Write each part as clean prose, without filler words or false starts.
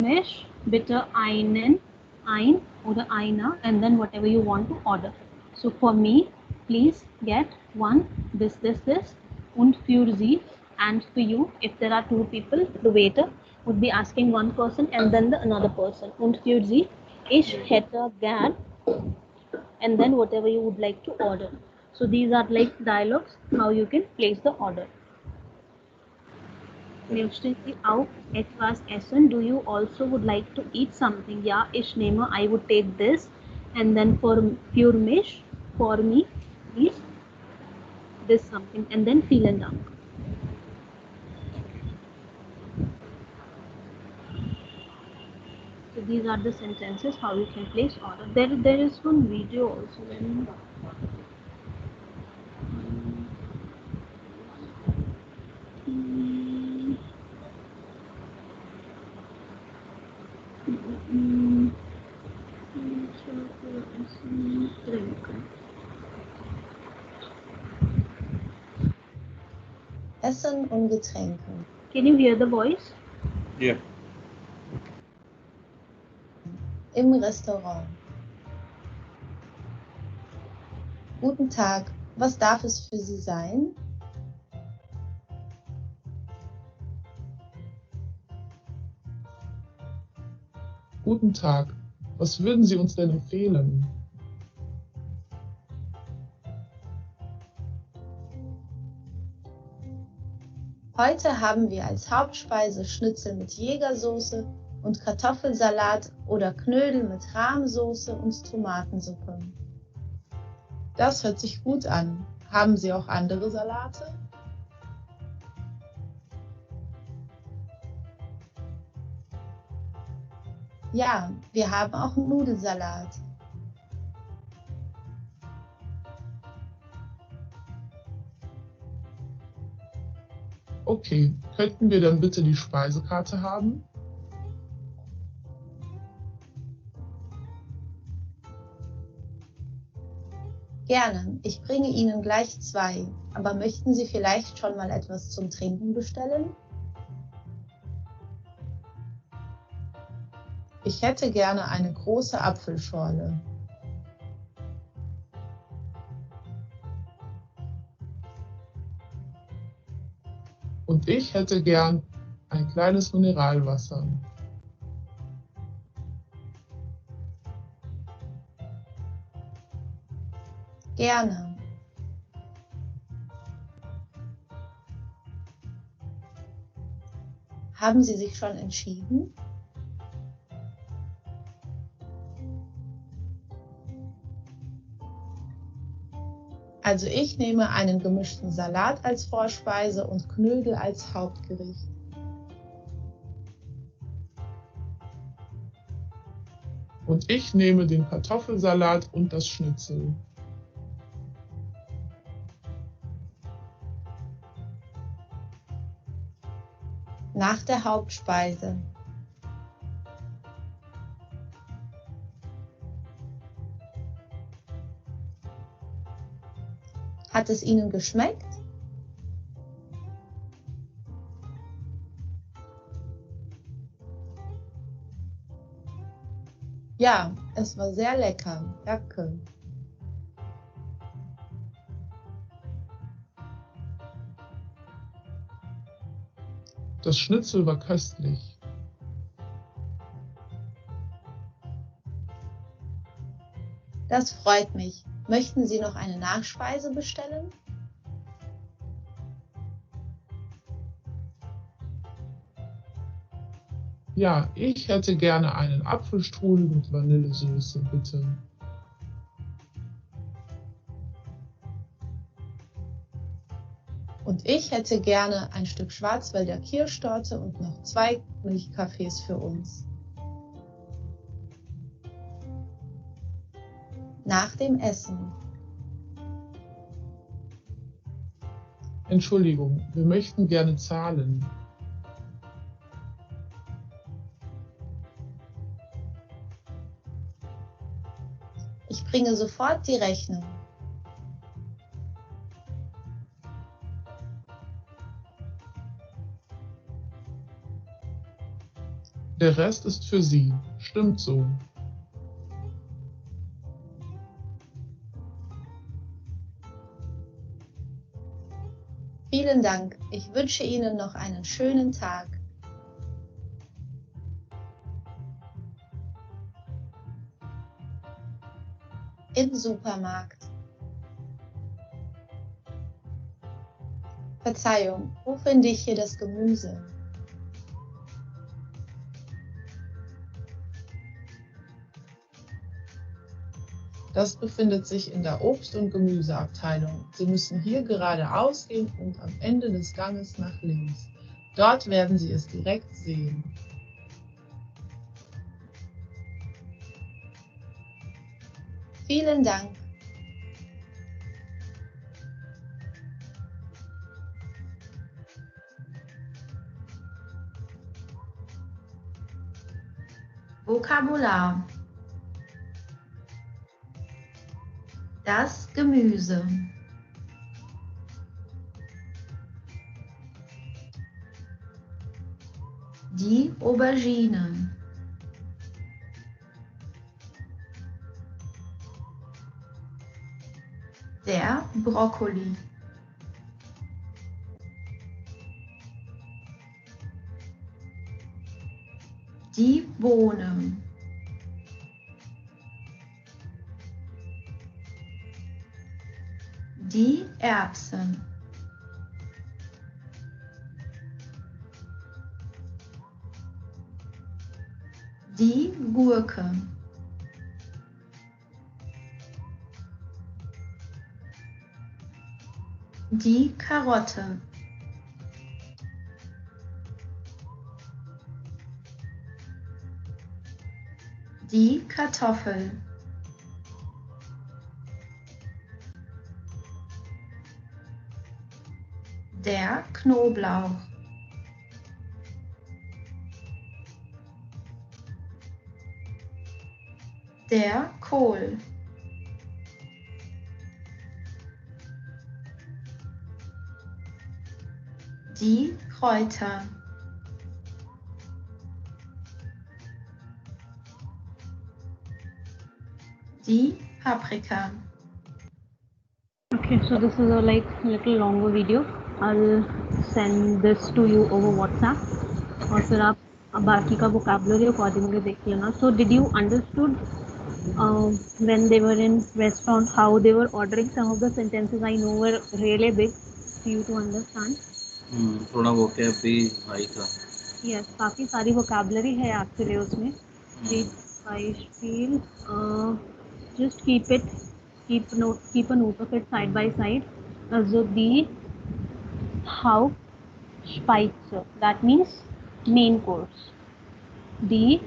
mich bitte ein oder einer, and then whatever you want to order. So for me, please get one this und für Sie and for you. If there are two people, the waiter would be asking one person and then the another person. Und für Sie, ich hätte gern, and then whatever you would like to order. So these are like dialogues how you can place the order. Möchten Sie auch etwas essen? Do you also would like to eat something? Ja, ich nehme, I would take this. And then für mich, for me, please, this something. And then vielen Dank. So these are the sentences how you can place order. There is one video also. Essen und Getränke. Can you hear the voice? Yeah. Im Restaurant. Guten Tag, was darf es für Sie sein? Guten Tag, was würden Sie uns denn empfehlen? Heute haben wir als Hauptspeise Schnitzel mit Jägersoße und Kartoffelsalat oder Knödel mit Rahmsoße und Tomatensuppe. Das hört sich gut an. Haben Sie auch andere Salate? Ja, wir haben auch Nudelsalat. Okay, könnten wir dann bitte die Speisekarte haben? Gerne, ich bringe Ihnen gleich 2. Aber möchten Sie vielleicht schon mal etwas zum Trinken bestellen? Ich hätte gerne eine große Apfelschorle. Und ich hätte gern ein kleines Mineralwasser. Gerne. Haben Sie sich schon entschieden? Also ich nehme einen gemischten Salat als Vorspeise und Knödel als Hauptgericht. Und ich nehme den Kartoffelsalat und das Schnitzel. Nach der Hauptspeise. Hat es Ihnen geschmeckt? Ja, es war sehr lecker. Danke. Das Schnitzel war köstlich. Das freut mich. Möchten Sie noch eine Nachspeise bestellen? Ja, ich hätte gerne einen Apfelstrudel mit Vanillesoße, bitte. Und ich hätte gerne ein Stück Schwarzwälder Kirschtorte und noch 2 Milchkaffees für uns. Nach dem Essen. Entschuldigung, wir möchten gerne zahlen. Ich bringe sofort die Rechnung. Der Rest ist für Sie. Stimmt so. Vielen Dank. Ich wünsche Ihnen noch einen schönen Tag. Im Supermarkt. Verzeihung, wo finde ich hier das Gemüse? Das befindet sich in der Obst- und Gemüseabteilung. Sie müssen hier geradeaus gehen und am Ende des Ganges nach links. Dort werden Sie es direkt sehen. Vielen Dank. Vokabular. Das Gemüse. Die Aubergine. Der Brokkoli. Die Bohne. Die Erbsen. Die Gurke. Die Karotte. Die Kartoffel. Der Knoblauch. Der Kohl. Die Kräuter. Die Paprika. Okay, so this is a like little longer video. I'll send this to you over WhatsApp और फिर आप बाकी का vocabulary accordingly देख लेना. So did you understood when they were in restaurant how they were ordering? Some of the sentences I know were really big for you to understand. थोड़ा vocab भी भाई था. Yes, काफी सारी vocabulary है actually उसमें. Read, feel. Just keep a note of it side by side. Also the Hauptspeise, that means main course. The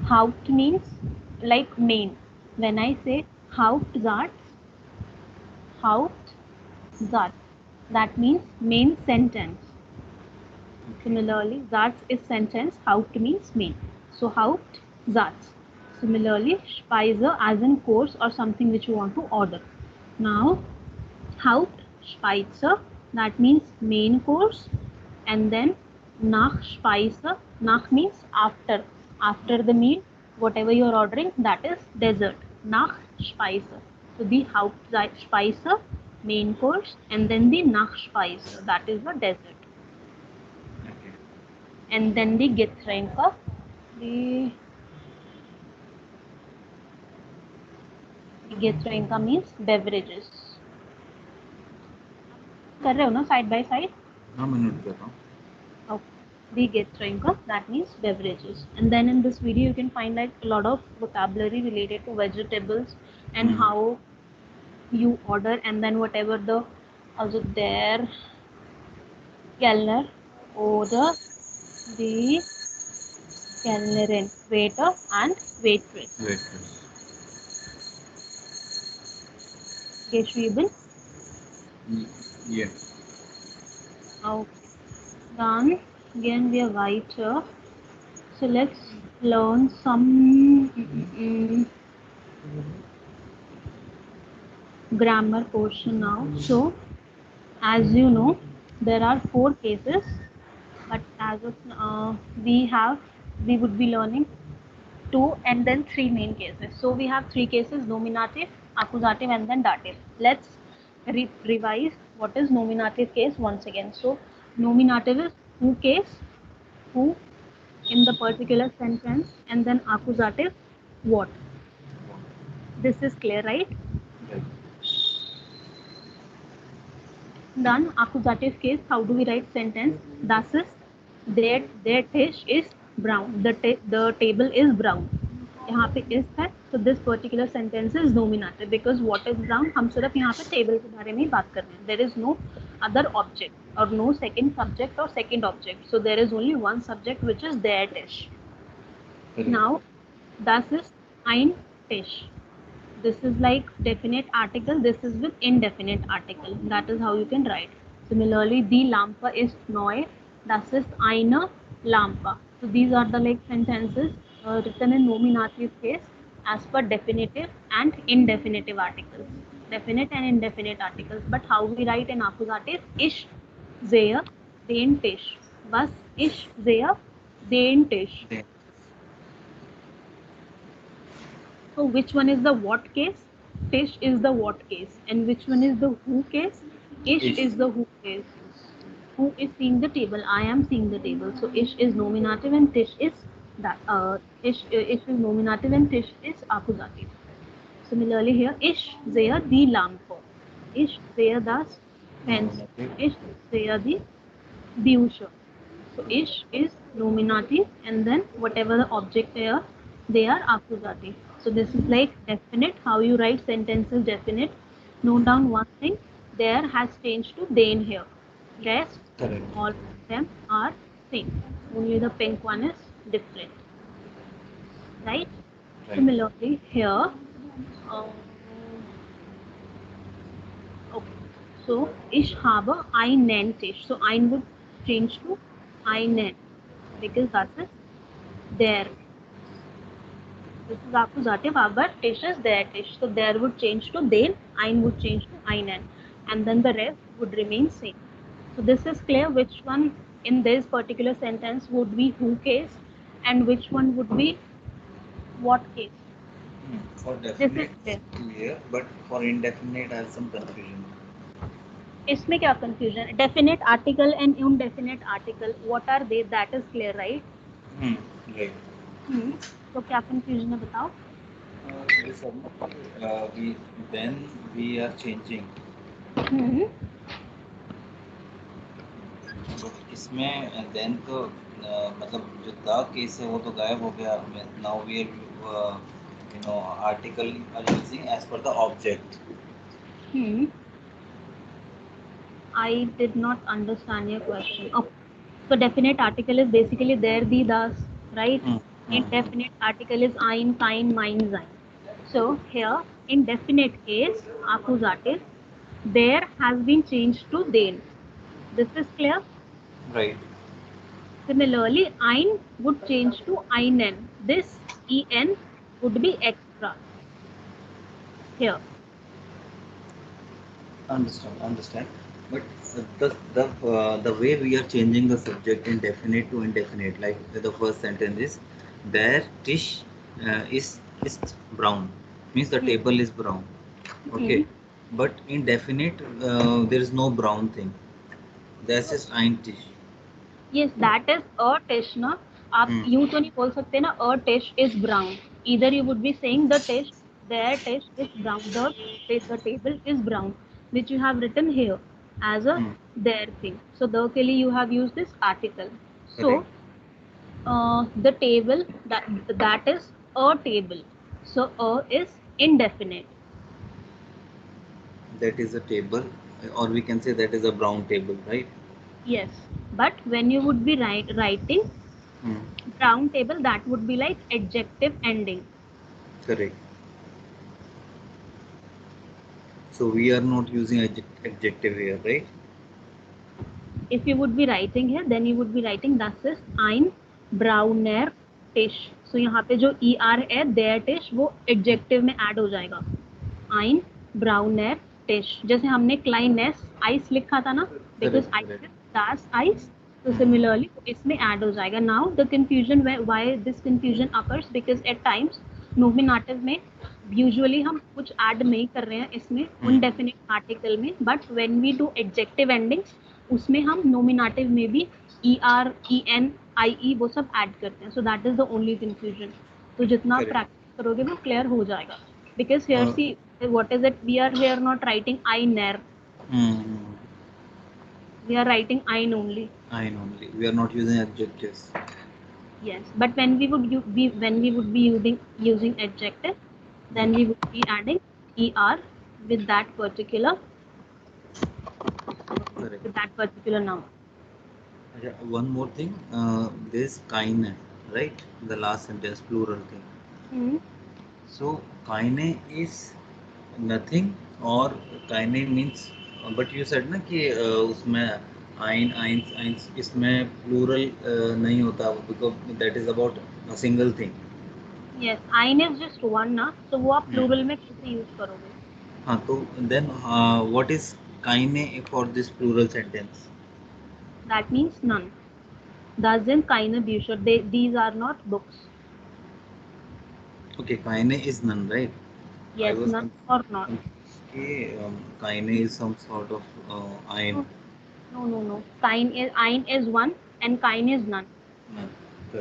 Haupt means like main. When I say Hauptsatz, that means main sentence. Similarly, Satz is sentence, Haupt means main. So Hauptsatz. Similarly, Speise as in course or something which you want to order. Now, Hauptspeise, that means main course, and then Nachspeise, Nach means after. After the meal, whatever you are ordering, that is dessert. Nachspeise. So the Hauptspeise, main course, and then the Nachspeise, that is the dessert. Okay. And then the Getränke, the Getränke means beverages. कर रहे हो ना side by side? हाँ मैं note कर रहा हूँ. Okay. The Getränke, that means beverages. And then in this video you can find like a lot of vocabulary related to vegetables and how you order, and then whatever the also there Kellner oder the Kellnerin, waiter and waitress. Geschrieben? Yeah. Okay. Dann gehen wir weiter. So let's learn some grammar portion now. So as you know, there are 4 cases, but as of we have we would be learning 2 and then 3 main cases. So we have 3 cases: nominative, accusative, and then dative. Let's revise what is nominative case once again. So nominative is who case, who in the particular sentence, and then accusative, what. This is clear, right? Right. Done. Accusative case, how do we write sentence? Das ist their dish is brown. The table is brown. यहाँ पे is है, so this particular sentence is nominative because what is brown, हम सिर्फ यहाँ पे table के बारे में ही बात कर रहे हैं. There is no other object or no second subject or second object, so there is only one subject which is their dish. Correct. Now das ist ein Tisch. This is like definite article, this is with indefinite article. That is how you can write. Similarly, die Lampe ist neu. Das ist eine Lampe. So these are the like sentences written in nominative case as per definitive and indefinitive articles. Definite and indefinite articles. But how we write in accusative? Ich sehe den Tisch. Was ich sehe den Tisch. Then. So which one is the what case? Tish is the what case. And which one is the who case? Ish Ish. is the who case. Who is seeing the table? I am seeing the table. So ish is nominative and tish is that. Ish is nominative and tish is accusative. Similarly here, ish sehe die Lampe. Ish sehe das Fenster. Ish sehe die Bücher. So ish is nominative and then whatever the object here, they are accusative. So this is like definite. How you write sentences definite? Note down one thing. There has changed to then here. Rest Correct. all of them are same. Only the pink one is different. Right? Right. Similarly here. Okay. So ich habe einen Tisch. So ein would change to einen because that is there. This is accusative, but Tisch is their Tisch. So there would change to den, ein would change to einen, and then the rest would remain same. So this is clear which one in this particular sentence would be who case and which one would be what case. For This is definite clear. clear, but for indefinite I have some confusion. इसमें क्या confusion है? Definite article and indefinite article, what are they? That is clear, right? Right. तो क्या confusion है बताओ? This then we are changing. But इसमें then तो मतलब जो the case है वो तो गायब हो गया. Now we are article are using as per the object. I did not understand your question. Okay. So definite article is basically there, the, das, right? Indefinite article is ein, kein, mein, sein. So here, in definite case, accusative, there has been changed to den. This is clear? Right. Similarly, ein would change to einen. This en would be extra. Here. Understand. But the way we are changing the subject in definite to indefinite, like the first sentence is, their dish is brown, means the table is brown. Okay. But in definite there is no brown thing. That's just ein Tisch. Yes, that is a dish, ना. आप यूं तो नहीं बोल सकते ना a dish is brown. Either you would be saying the dish, their dish is brown. The table is brown, which you have written here as a their thing. So the के लिए you have used this article. So the table that is a table. So a is indefinite. That is a table, or we can say that is a brown table, right? Yes, but when you would be writing brown table, that would be like adjective ending. Correct. So we are not using adjective here, right? If you would be writing here, then you would be writing das ist ein brauner Tisch. So यहाँ पे जो er है their Tisch वो adjective में add हो जाएगा. Ein brauner Tisch. जैसे हमने kleines Eis लिखा था ना, because Eis is das Eis So similarly इसमें add हो जाएगा. Now the confusion why this confusion occurs because at times nominative में usually हम कुछ add नहीं कर रहे हैं इसमें indefinite article में, but when we do adjective endings उसमें हम nominative में भी er, en, ie वो सब add करते हैं. So that is the only confusion. तो जितना आप practice करोगे वो clear हो जाएगा. Because here see what is it, we are here not writing einer. We are writing ein only. Ein only. We are not using adjectives. Yes, but when we would be using adjective, then we would be adding er with that particular noun. One more thing, this kaine, right? The last sentence, plural thing. So kaine is nothing, or kaine means, but you said ना कि उसमें ein, eins इसमें plural नहीं होता because that is about a single thing. Yes, ein is just one ना, so वो आप plural में कैसे use करोगे? हाँ तो then what is kaine for this plural sentence? That means none. Das sind keine Bücher. These are not books. Okay, keine is none, right? Yes, none or not. Okay, keine is some sort of ein. No. Ein is one and keine is none. None.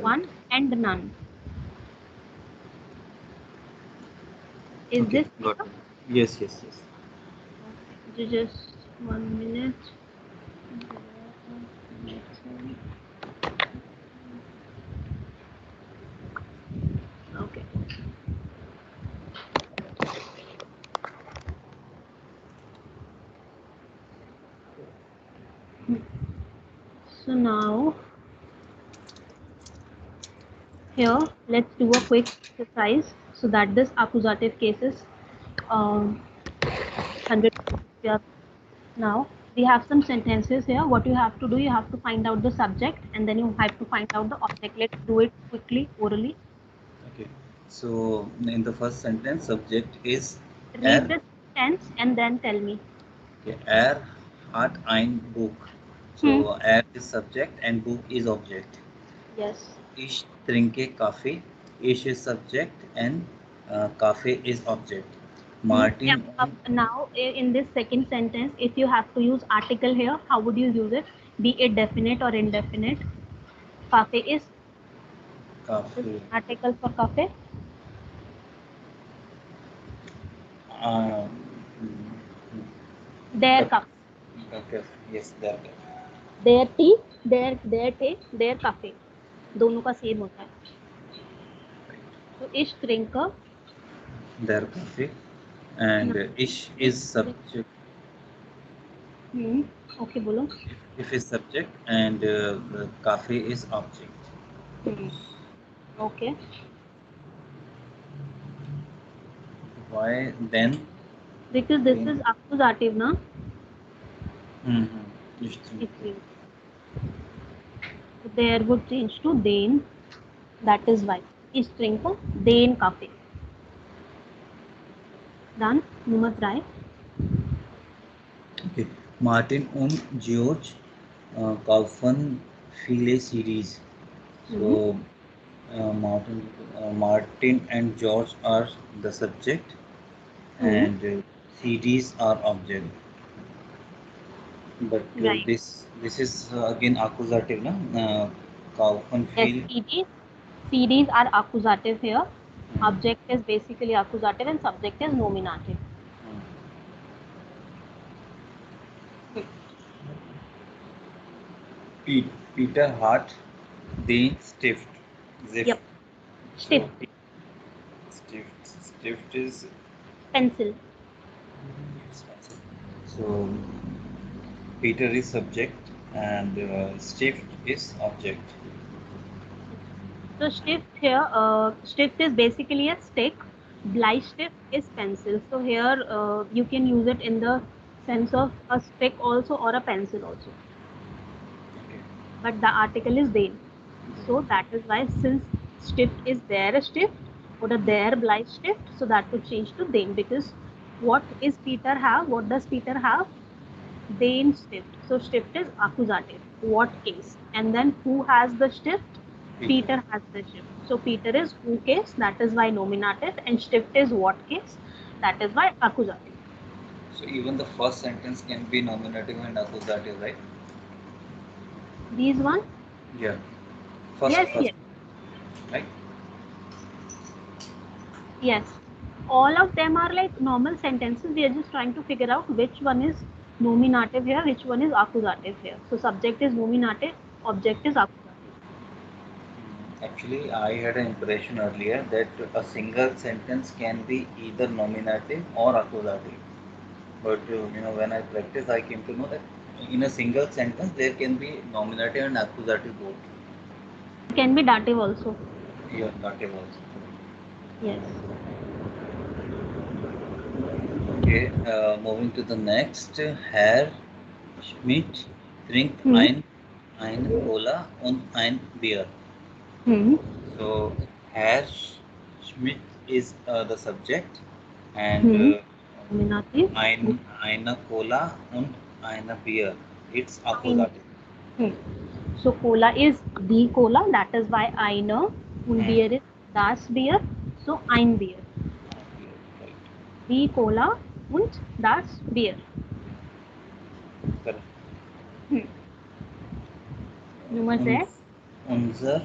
One and none. Is okay, this got it. Yes. Okay, just 1 minute. Okay. So now here let's do a quick exercise so that this accusative cases 100. Now we have some sentences here. What you have to do, you have to find out the subject and then you have to find out the object. Let's do it quickly orally. Okay, so in the first sentence, subject is read the sentence and then tell me. Okay, hat ein Buch. So is subject and book is object. Yes. Ich trinke Kaffee. Ich is subject and Kaffee is object. Martin. Now in this second sentence, if you have to use article here, how would you use it? Be it definite or indefinite. Cafe is article for cafe. Their cafe. Okay. Yes, their cafe. Their tea, their cafe. दोनों का same होता है. So ich trinke. Their cafe. And ish is subject. Okay, बोलो. If is subject and cafe is object. Okay. Why then? Because this is accusative, na? So there would change to den. That is why. Ich trinke den Kaffee. Dann Nummer 3. Okay. Martin und George kaufen viele CDs. So Martin and George are the subject and CDs are object. But this is again accusative, na? Kaufen yes, CDs are accusative here. Object is basically accusative and subject is nominative. Peter hat den Stift. Yep. Stift. Stift is pencil. So Peter is subject and Stift is object. So Stift here, Stift is basically a stick. Bleistift is pencil. So here you can use it in the sense of a stick also or a pencil also. Okay. But the article is den. So that is why since Stift is their Stift or their Bleistift, so that would change to den because what is Peter have? What does Peter have? Den Stift. So Stift is accusative. what case. And then who has the Stift? Peter has the Stift. So Peter is who case, that is why nominative, and Stift is what case, that is why accusative. So even the first sentence can be nominative and accusative, right? These one? Yeah. Yes, First, yes, right? yes. All of them are like normal sentences. We are just trying to figure out which one is nominative here, which one is accusative here. So subject is nominative, object is accusative. Actually, I had an impression earlier that a single sentence can be either nominative or accusative. But when I practice, I came to know that in a single sentence there can be nominative and accusative both. It can be dative also. Yeah, dative also. Yes. Okay, moving to the next. Herr Schmidt trinkt Hmm. ein Cola und ein Bier. Hmm. So Herr Schmidt is the subject, and Hmm. Nominative. eine Cola und eine Bier. It's Ein. accusative. Hmm. So cola is the cola, that is why eine, und Hmm. Bier is das Bier, so ein Bier. Right. Die Cola und das Bier. Correct. Hmm. Nummer 6. Unser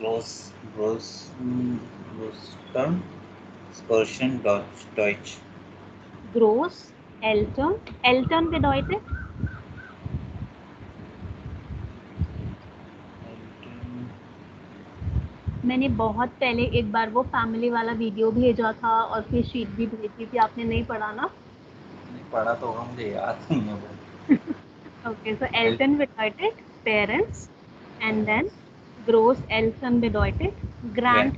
Großeltern sprechen Deutsch. Großeltern. Eltern bedeutet मैंने बहुत पहले एक बार वो family वाला video भेजा था और फिर शीट भी भेजी थी, आपने नहीं पढ़ा ना? पढ़ा तो होगा, मुझे याद नहीं है वो. Okay, so Eltern bedeutet parents, and then Großeltern bedeutet grand.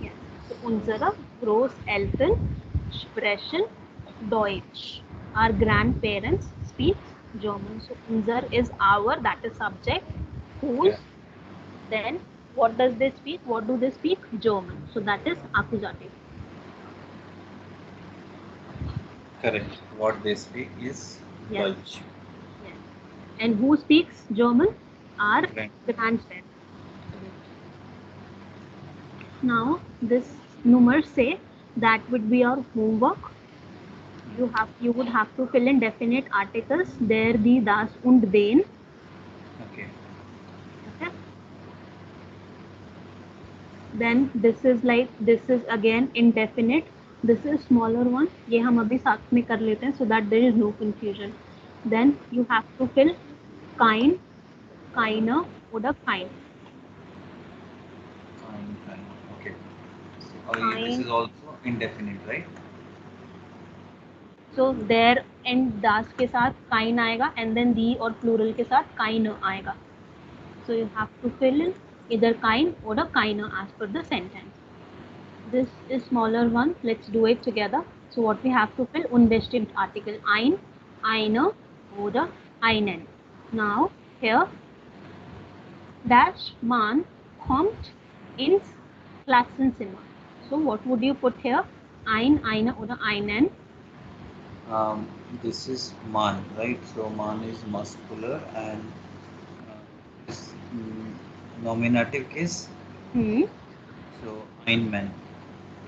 Yes. So unsere Großeltern sprechen Deutsch. Our grandparents speak German. So unser is our, that is subject. Whose? Yeah. Then what does they speak? What do they speak? German. So that is accusative. Correct. What they speak is Yes. Deutsch. Yes. And who speaks German? Our grandparents. Now this number say that would be our homework. You would have to fill in definite articles, der, die, das und den. Okay. Okay. Then this is again indefinite. This is smaller one. ये हम अभी साथ में कर लेते हैं so that there is no confusion. Then you have to fill kind, keiner oder kein. Kind. Okay. This is also indefinite, right? So there and das के साथ kind आएगा, and then the और plural के साथ keiner आएगा. So you have to fill in either kind or a keiner as per the sentence. This is smaller one. Let's do it together. So what we have to fill? Unbestimmt Artikel ein, eine oder einen. Now here dash man kommt ins Klassenzimmer. So what would you put here? Ein, eine oder einen? This is man, right? So man is muscular, and this nominative case. So ein man.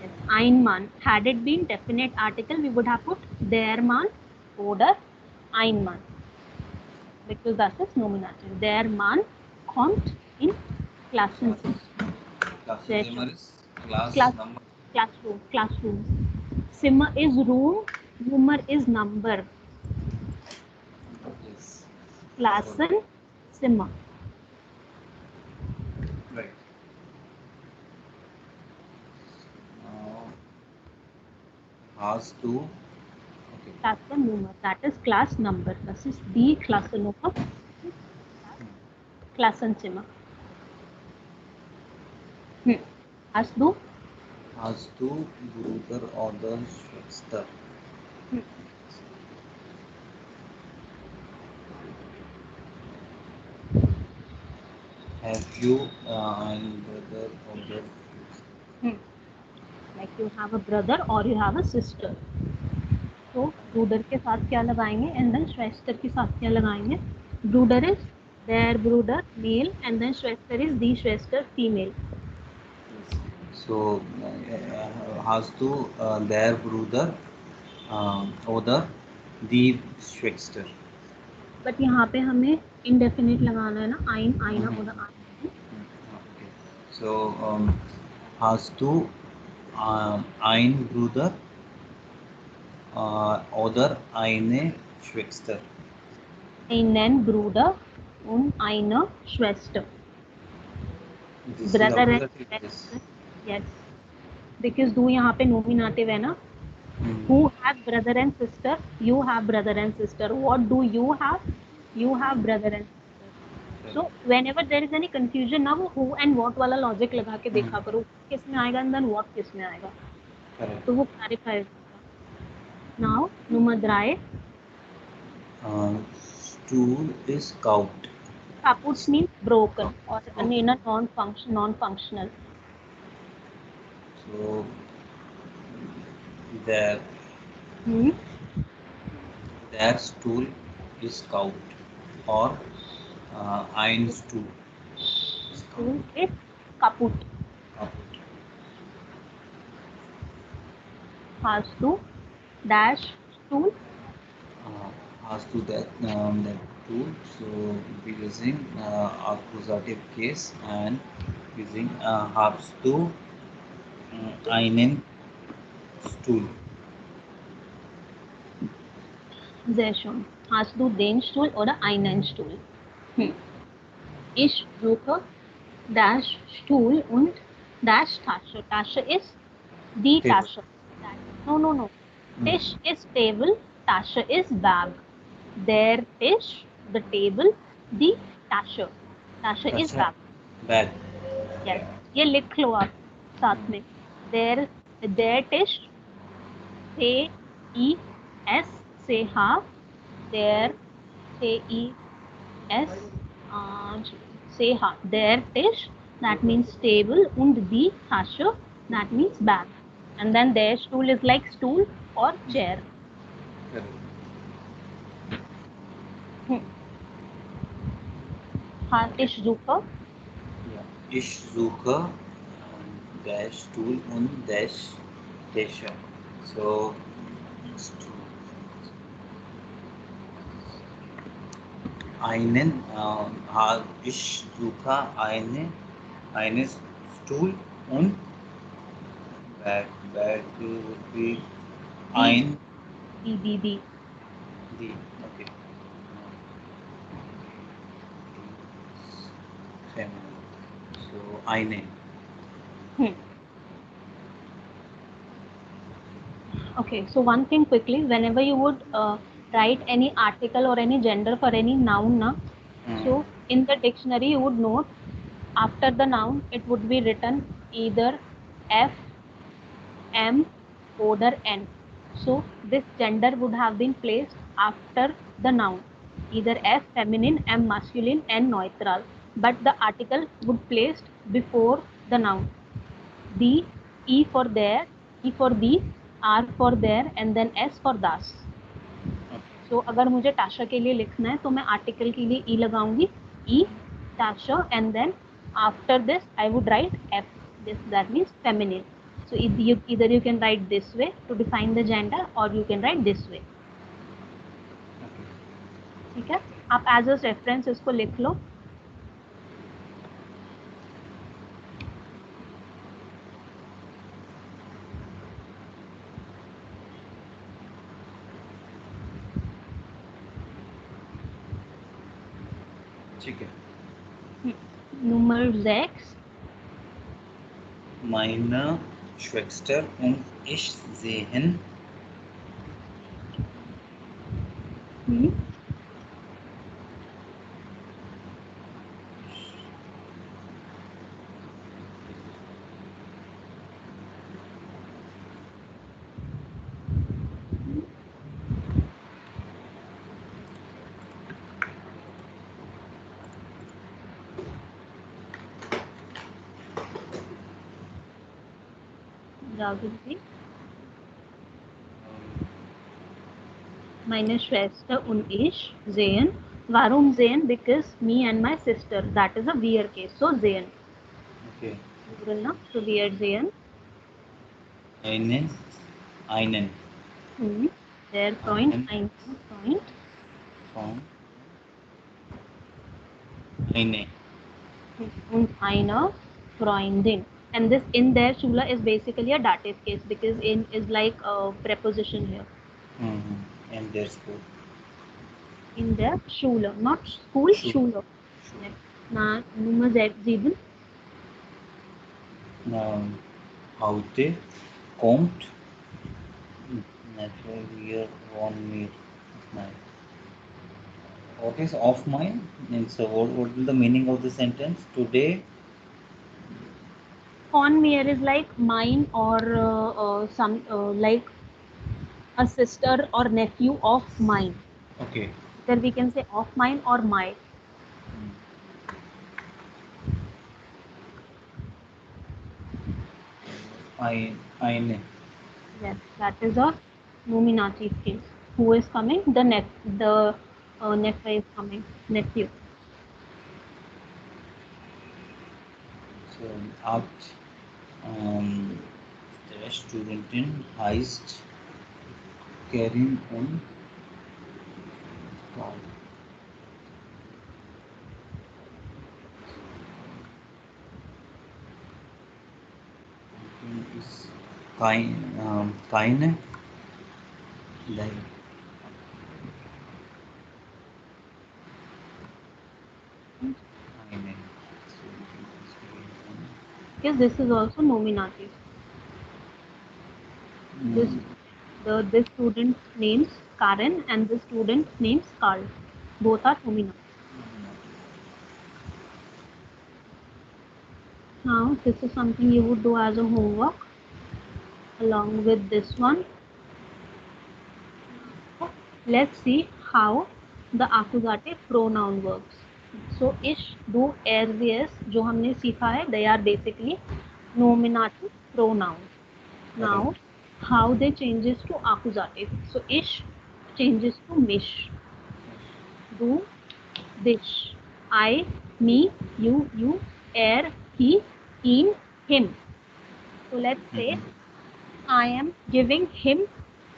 Yes, ein Mann. Had it been definite article, we would have put der Mann oder ein Mann, because that is nominative. Der Mann kommt in Klassenzimmer. Klassenzimmer is class number. Classroom. Zimmer is room. Nummer is number. Yes. Klassenzimmer. Right. Has to. Okay. Klassennummer. That is class number. Das ist die Klassennummer. Klassenzimmer. Hast du? Hast du Bruder oder Schwester? Have you einen brother oder Like you have a brother or you have a sister. तो ब्रूडर के साथ क्या लगाएंगे and then श्वेस्टर के साथ क्या लगाएंगे. ब्रूडर इज देयर ब्रूडर मेल एंड देन श्वेस्टर इज दी श्वेस्टर female. So hast du der Bruder oder die Schwester? But यहाँ पे हमें इंडेफिनिट लगाना है ना. आइन आइना Mhm. oder आइन. Okay. So hast du einen Bruder oder eine Schwester? einen Bruder und eine Schwester. This is Brother and accusative case. sister. Yes. Because do यहाँ पे nominative है ना. Hmm. Who have brother and sister? You have brother and sister. What do you have? You have brother and sister. So whenever there is any confusion ना वो who and what वाला logic लगा के देखा करो किस में आएगा and then what किस में आएगा. Correct. तो वो clarify होगा. Now Nummer 3. Stool is kaut. Kaput means broken or in a non-functional. So their their stool is kaut or ein stool is Stool is kaput. kaput. Has to dash stool. Has to that tool. So we'll be using accusative case and using has to einen Stuhl. Sehr schön. Hast du den Stuhl oder einen Stuhl? Ich suche dash Stuhl und dash Tasche. Tasche ist die Table. Tasche. No. Tisch is table. Tasche is bag. Der Tisch, the table, the Tasche. Tasche is Tasche. bag. Bag. Yes. ये लिख लो आप साथ में. Their Tisch. Say E S. Say half. Their say E S. Say half. Their Tisch. That means table. Und die Tasche. That means bag. And then their stool is like stool or chair. Ich suche. Ja. Ich suche dash Stuhl und dash Tische. So Stuhl. Ich suche einen Stuhl und bag. Bag would be ein. B. The okay. Feminine. So eine. Okay, so one thing quickly, whenever you would write any article or any gender for any noun, so in the dictionary you would note after the noun it would be written either F, M, or N. So this gender would have been placed after the noun, either F feminine, M masculine, N neutral, but the article would placed before the noun. The E for there, E for the, R for there, and then S for das. So अगर मुझे टाशा के लिए लिखना है तो मैं article के लिए E लगाऊंगी, E टाशा, and then after this I would write F. This that means feminine. So either you can write this way to define the gender or you can write this way. ठीक है, आप as a reference इसको लिख लो. ठीक है. Nummer 6. Meine Schwester und ich sehen Meine Schwester und ich sehen. Warum sehen? Because me and my sister. That is a wir case. So sehen. Okay. Plural na? So wir sehen. Einen. Einen. Their Freund. Einen. Ein Freund. Von. Eine. Und eine Freundin. And this in der Schule is basically a dative case because in is like a preposition here. And their school. In der Schule, not school, Schule. Na, Nummer 7. Heute kommt wir von mir. What is of mine? And so what will the meaning of the sentence? Today Von mir is like mine or some like a sister or nephew of mine. okay. Then we can say of mine or my. Eine. Yes, that is a nominative case. Who is coming? The nephew is coming. Nephew. So hat der Studentin heißt Karin und Karl. Ist keine Because this is also nominative. This student names Karen and this student names Carl. Both are nominative. Now this is something you would do as a homework along with this one. Let's see how the accusative pronoun works. So ish, do, er, theirs जो हमने सीखा है, they are basically nominative pronouns. Now how they changes to accusative. So ish changes to mish. Do, dish. I, me, you, er, he, ihn, him. So let's say I am giving him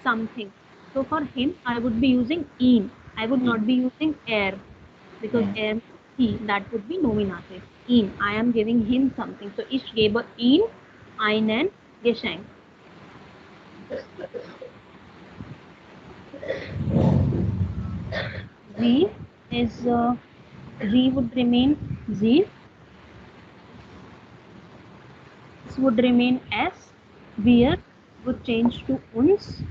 something. So for him, I would be using ihn. I would not be using er because er, he, that would be nominative. Ihn, I am giving him something. So ich gebe ihn einen Geschenk. Sie is sie would remain sie. This would remain s. Wir would change to uns.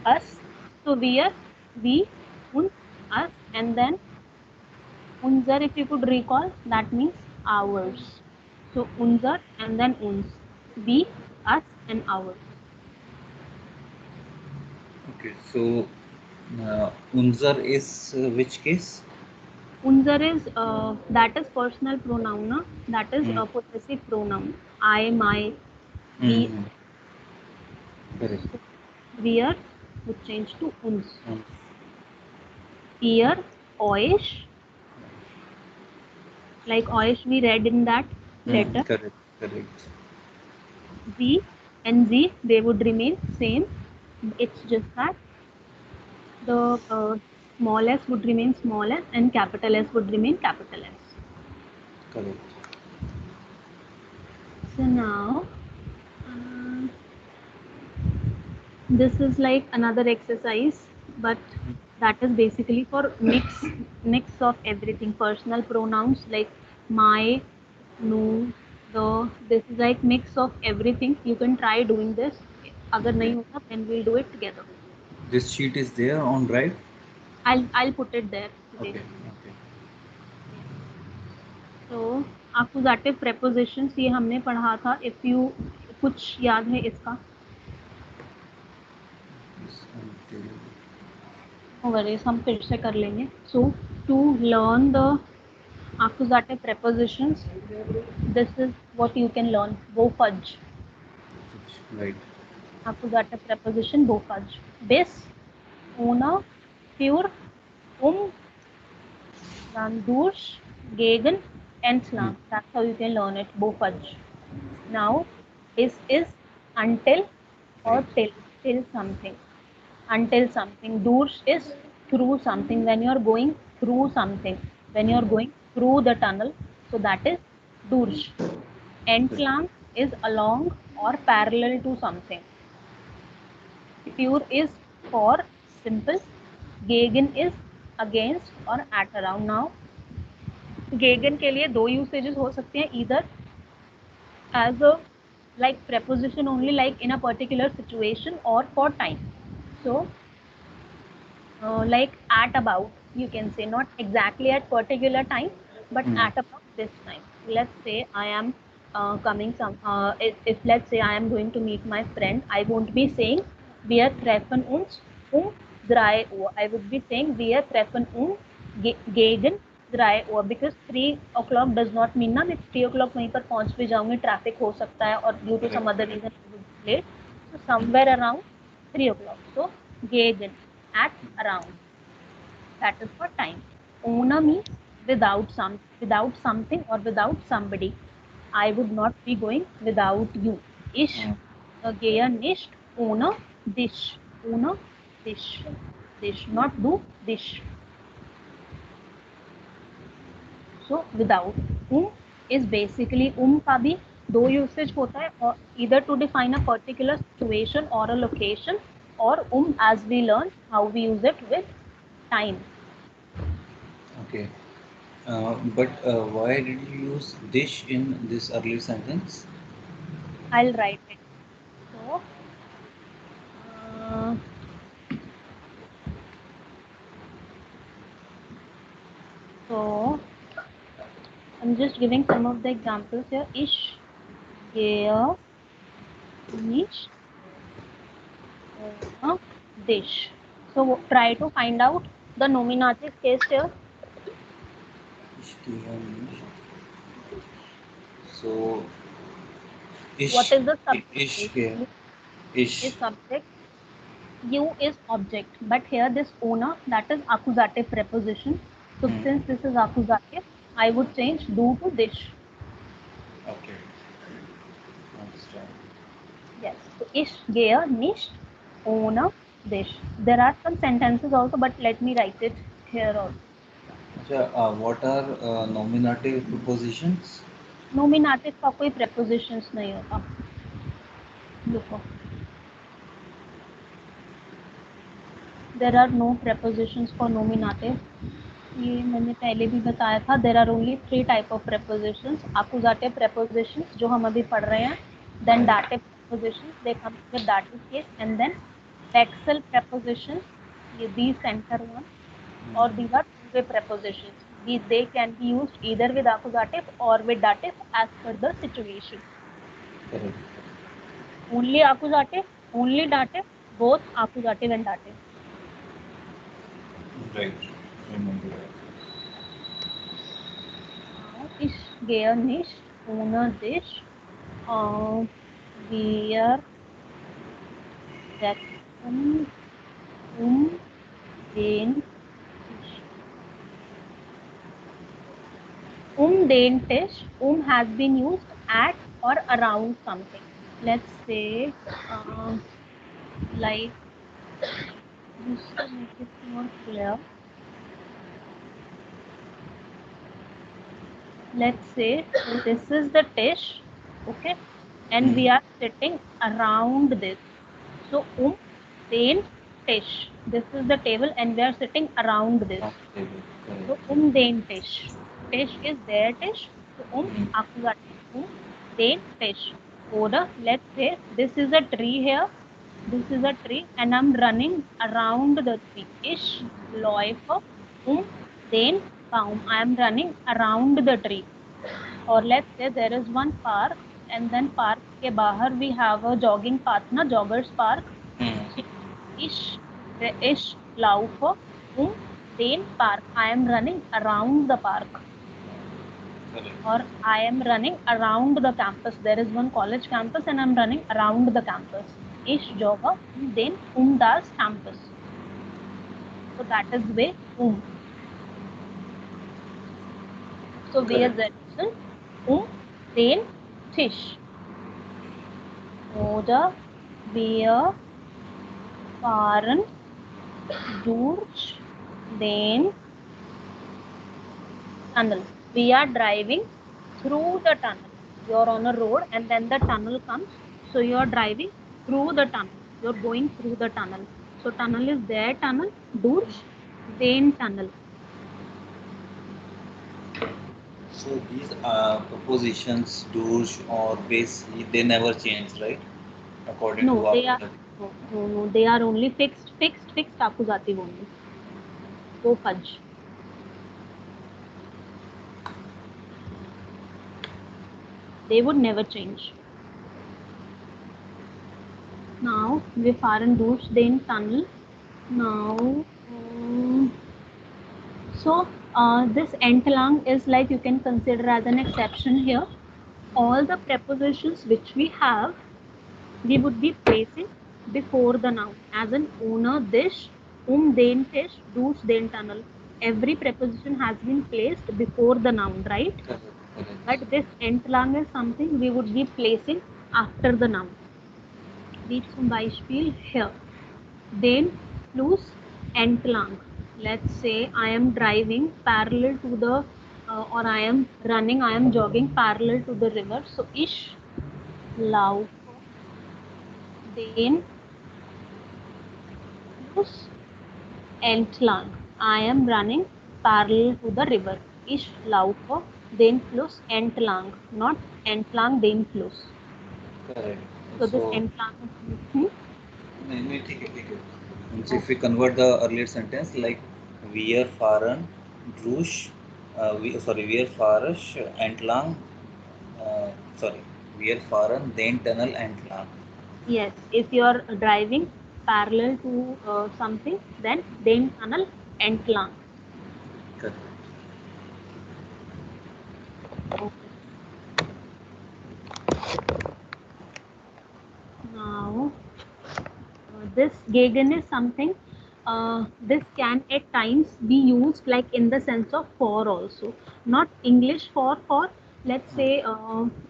Us. So wir, we, uns, us, and then unser, if you could recall, that means ours. So unser and then uns. We, us, and ours. Okay, so unser is which case? Unser is that is personal pronoun, na? That is a possessive pronoun. I, my, we. Correct. Wir would change to uns. Ihr, euch. Like euch we read in that letter. Correct. Sie and sie, they would remain same. It's just that the small s would remain small s and capital S would remain capital S. Correct. So now this is like another exercise, but that is basically for mix of everything. Personal pronouns like my, no, the. This is like mix of everything. You can try doing this. Agar nahi hoga, then we'll do it together. This sheet is there on drive. I'll put it there. Okay. So accusative prepositions ये हमने पढ़ा था. If you कुछ याद है इसका? worries, हम फिर से कर लेंगे. So to learn the accusative prepositions, this is what you can learn. Wo fudge. Right. Accusative preposition wo fudge. bis, ohne, für, dann durch, gegen, entlang. That's how you can learn it, Bofaj. Now, is until or till something. Until something. Durch is through something. When you are going through something. When you are going through the tunnel. So that is durch. Entlang is along or parallel to something. Für is for, simple. Gegen is against or at around. Now, gegen के लिए दो usages हो सकते हैं, either as a like preposition only, like in a particular situation, or for time. So like at about, you can say, not exactly at particular time, but at about this time. Let's say I am coming some if let's say I am going to meet my friend, I won't be saying wir treffen uns 3 Uhr. I would be saying wir treffen uns gegen 3 Uhr, because 3 o'clock does not mean ना मैं 3 o'clock वहीं पर पहुंच भी जाऊंगी, traffic हो सकता है, और due to some other reason I would be late. So somewhere around 3 o'clock. So gegen, at around. That is for time. Ohne means without something or without somebody. I would not be going without you. Ich gehe nicht ohne dich. Ohne dich. Dich, not du, dich. So without. Is basically का भी दो usage होता है, or either to define a particular situation or a location, or as we learn how we use it with time. Okay. But why did you use dish in this early sentence? I'll write it. So I'm just giving some of the examples here. Ich gehe nicht ohne dich. So try to find out the nominative case here. Ich gehe nicht. So ish, What is the subject? Ish gehe. Ish. Is subject. You is object. But here this ohne, that is accusative preposition. So since this is accusative, I would change do to dish. Okay. Understand. Yes. So ich gehe nicht ohne dich. There are some sentences also, but let me write it here also. What are nominative prepositions? Nominative का कोई prepositions नहीं होता. देखो. There are no prepositions for nominative. ये मैंने पहले भी बताया था. There are only 3 type of prepositions. Accusative prepositions जो हम अभी पढ़ रहे हैं. Then dative prepositions, they come with dative case, and then vexel prepositions. These center one, or these are two-way prepositions. They can be used either with accusative or with dative as per the situation. Correct. Only accusative, only dative, both accusative and dative. Right. Remember that. Ich gehe nicht ohne dich. Wir treffen den Tisch. Den Tisch. Has been used at or around something. Let's say, like, just to make it more clear. Let's say this is the dish, okay, and we are sitting around this. So den Tisch. This is the table, and we are sitting around this. So den Tisch. Tisch is their dish. So accusative. Den Tisch. Oder let's say this is a tree here. This is a tree, and I'm running around the tree. Ich läufe den Baum. I am running around the tree. Or let's say there is one park, and then park के बाहर we have a jogging path, na joggers park. Ich laufe den Park. I am running around the park. Correct. Or I am running around the campus. There is one college campus, and I am running around the campus. Ich jogge, den das Campus. So that is way So wir Correct. setzen den Tisch. Oder wir fahren durch den tunnel. We are driving through the tunnel. You're on a road and then the tunnel comes. So you're driving through the tunnel. You're going through the tunnel. So tunnel is their tunnel. Durch den tunnel. So these propositions, durch or base, they never change, right? According to No, they are our no, they are only fixed accusative only. Go fudge. They would never change. Now we fahren durch den tunnel. Now so this entlang is like you can consider as an exception here. All the prepositions which we have, we would be placing before the noun as an owner dish, den Tisch, durch den tunnel. Every preposition has been placed before the noun, right? Correct. But this entlang is something we would be placing after the noun. Wie zum Beispiel here. Den Fluss entlang. Let's say I am driving parallel to the or I am running, I am jogging parallel to the river. So ich laufe den Fluss entlang. I am running parallel to the river. Ich laufe den Fluss entlang, not entlang den Fluss. Correct. So this entlang. Means if we convert the earlier sentence like wir fahren durch, wir fahren entlang, wir fahren den Tunnel entlang. Yes, if you are driving parallel to something, then den tunnel entlang. Correct. Okay. Now, this gegen is something. This can at times be used like in the sense of for also, not English for. Let's say,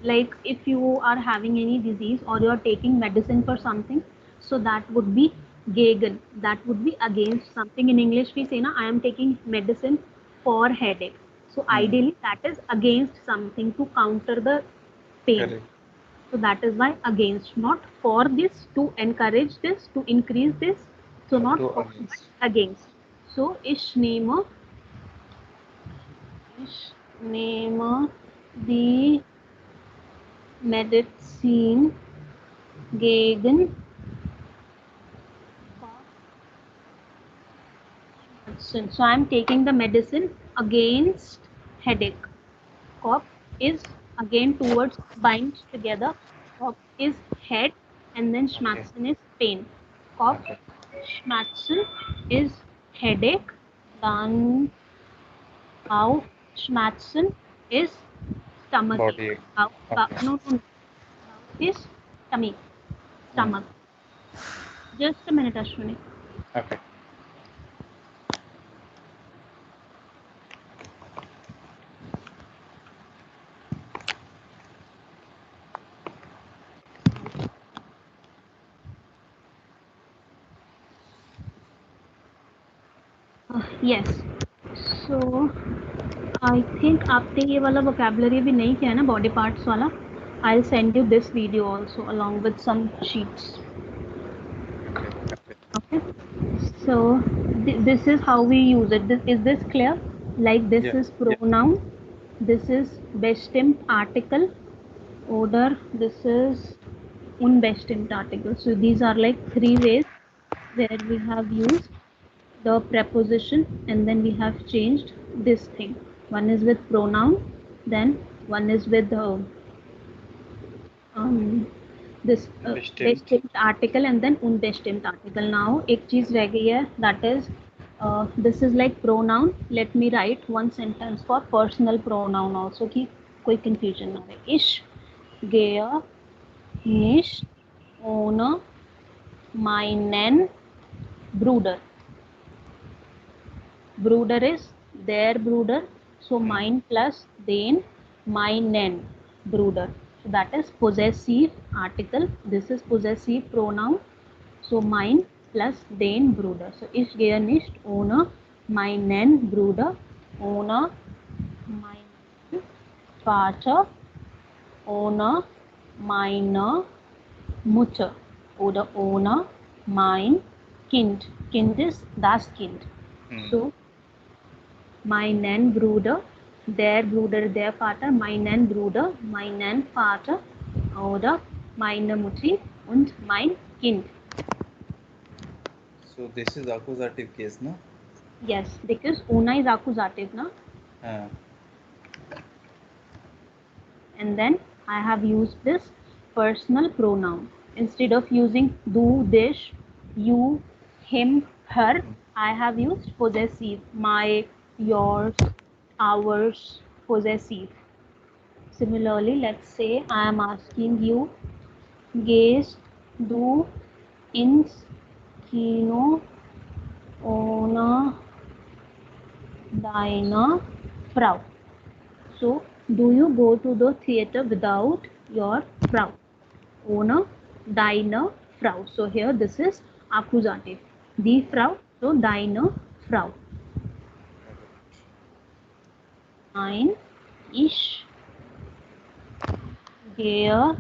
like if you are having any disease or you are taking medicine for something, so that would be gegen. That would be against something. In English, we say, "Na, I am taking medicine for headache." So ideally, that is against something to counter the pain. Correct. So that is why against, not for this, to encourage this, to increase this. So not To for, against. but against. So ich nehme die Medizin gegen Kopfschmerzen. So I am taking the medicine against headache. Kopf is again towards bind together. Kopf is head and then Schmerzen is pain. Kopf, Okay. Schmerzen is headache. Dann Bauchschmerzen is stomach. Body. Okay. No. Bauch is stomach. Just a minute, Ashwini. Okay. Yes. So I think आपने ये वाला vocabulary भी नहीं किया है ना, body parts वाला. I'll send you this video also along with some sheets. Okay. So this is how we use it. Is this clear? Like this is pronoun. This is bestimmt article. Oder this is unbestimmt article. So these are like three ways where we have used the preposition and then we have changed this thing. One is with pronoun, then one is with this bestimmt article and then unbestimmt article. Now एक चीज रह गई है, that is this is like pronoun. Let me write one sentence for personal pronoun also कि कोई confusion ना हो. Ich gehe nicht ohne meinen Bruder. Bruder is their Bruder, so mein plus den, meinen Bruder. So that is possessive article. This is possessive pronoun. So mein plus den Bruder. So ich gehe nicht ohne meinen Bruder, ohne meinen Vater, ohne meine Mutter oder ohne mein Kind. Kind ist das Kind. So meinen Bruder, der Bruder, der Vater, meinen Bruder, meinen Vater oder meine Mutter und mein Kind. So this is accusative case, no? Yes, because ohne is accusative, na? And then I have used this personal pronoun. Instead of using du, this, you, him, her, I have used possessive. My, yours, ours, possessive. Similarly, let's say I am asking you, gehst du ins Kino ohne deine Frau? So, do you go to the theater without your Frau? Ohne deine Frau. So here this is accusative. Die Frau, so deine Frau. Nein, ich gehe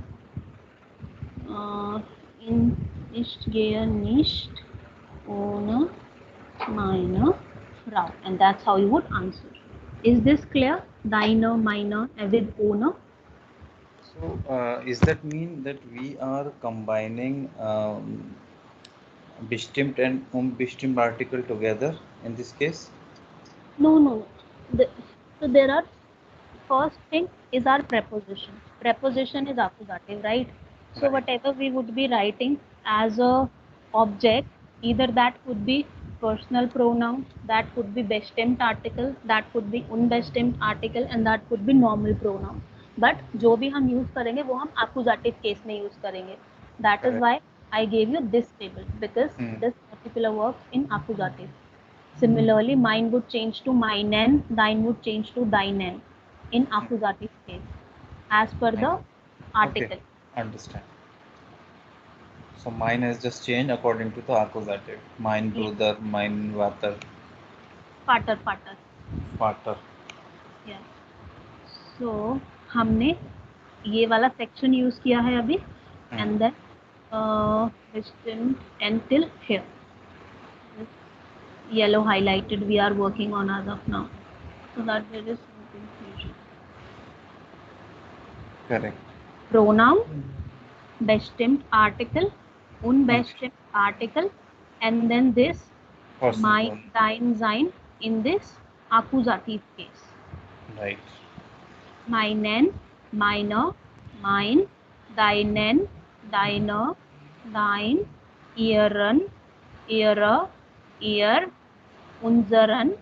ich gehe nicht ohne meine Frau. And that's how you would answer. Is this clear? Deine, meine, with ohne. So is that mean that we are combining bestimmt and unbestimmt article together in this case? No. So there are, first thing is our preposition. Preposition is accusative, right? So Right. whatever we would be writing as a object, either that could be personal pronoun, that could be bestimmt article, that could be unbestimmt article, and that could be normal pronoun. But जो भी हम use करेंगे वो हम accusative case में use करेंगे. That is Correct. why I gave you this table, because this particular works in accusative. Similarly, mine would change to meinen, thine would change to deinen in accusative case as per the article. Okay, understand. So mine has just changed according to the accusative. Mein Bruder, mein Vater, Pater. Vater. Yes. So हमने ये वाला section use किया है अभी, and then until here. Yellow highlighted we are working on as of now, so that there is no confusion. Correct. Pronoun, bestimmt article, unbestimmt article, and then this Personal mein, pronoun. dein, sein in this accusative case. Right. Meinen, meine, mein, deinen, deine, dein, ihren, ihre, ihr, unseren,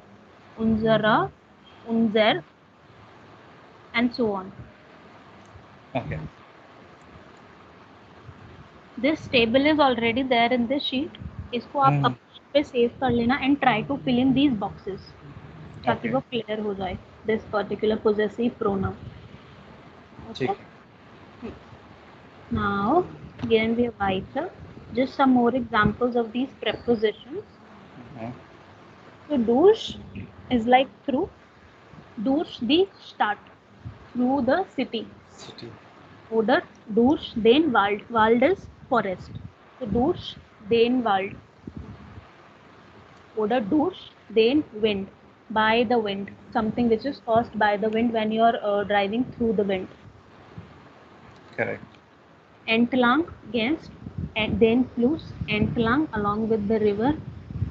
unsere, unser, and so on. Okay. This table is already there in this sheet. इसको आप अपने sheet पे save कर लेना and try to fill in these boxes ताकि Okay. वो clear हो जाए. This particular possessive pronoun. Okay. ठीक. Now, gehen wir weiter. Just some more examples of these prepositions. So, durch is like through. Durch die Stadt, through the city. City. Oder durch den Wald. Wald is forest. So, durch den Wald. Oder durch den Wind. By the wind. Something which is caused by the wind when you are driving through the wind. Correct. Entlang, against, and den Fluss, entlang, along with the river.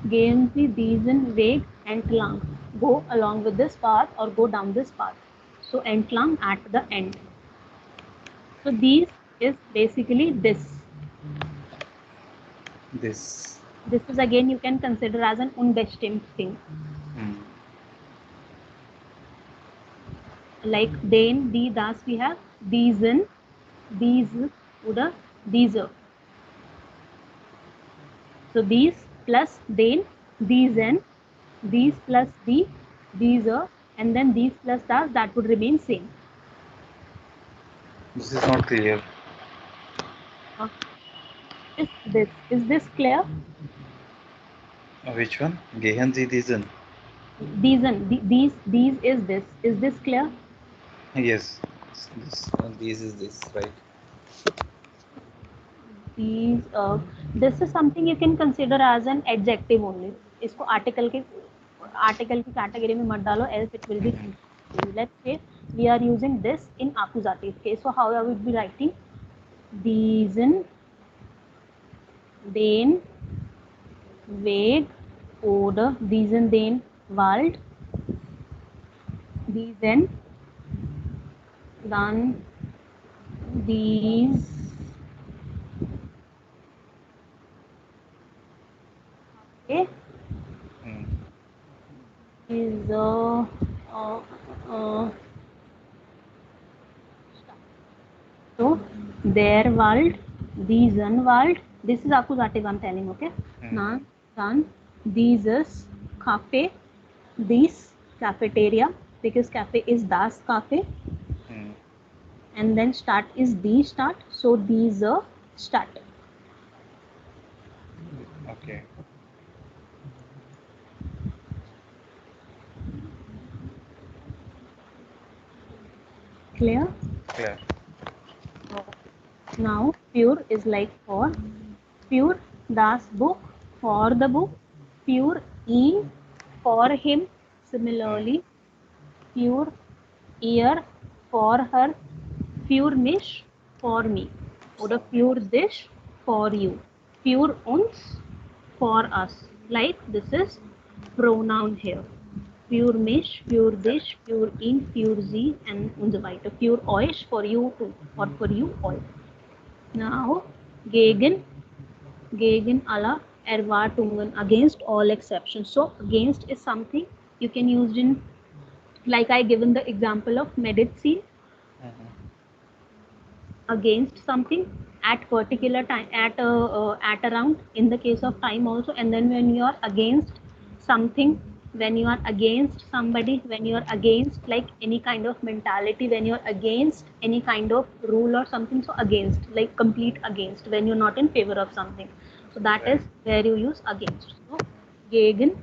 Gehen Sie diesen Weg entlang. Go along with this path or go down this path. So entlang, at the end. So these is basically this. This. This is again you can consider as an unbestimmt thing. Like den, die, das we have. Diesen, diese oder diese. So these plus den, these and these plus the, these are, and then these plus that would remain same. This is not clear. Is this clear? Which one? Gehen Sie diesen? These and these is this clear? Yes. This is this, right? These this is something you can consider as an adjective only. इसको article की category में मत डालो, else it will be confusing. Let's say we are using this in accusative case. So how I would be writing? Diesen, den, Weg oder diesen den Wald, diesen, dann dies, okay, is so der Wald, diesen Wald. This is accusative I'm telling, okay. Now dann dieses Cafe, this cafeteria, because cafe is das Cafe, and then start is the start, so these start. Okay. Clear? Clear. Now pure is like for, pure das book, for the book, pure ihn, for him. Similarly, pure ear, for her, pure mich, for me, or pure dish, for you, pure uns, for us. Like this is pronoun here. Pure mich, pure dish, pure ihn, pure sie, and so weiter. Pure euch, for you too, or for you all. Now, gegen alle Erwartungen, against all exceptions. So, against is something you can use in, like I given the example of medicine. Against something at particular time, at around, in the case of time also. And then when you are against something, when you are against somebody, when you are against like any kind of mentality, when you are against any kind of rule or something, so against, like complete against, when you're not in favor of something, so that is where you use against. So gegen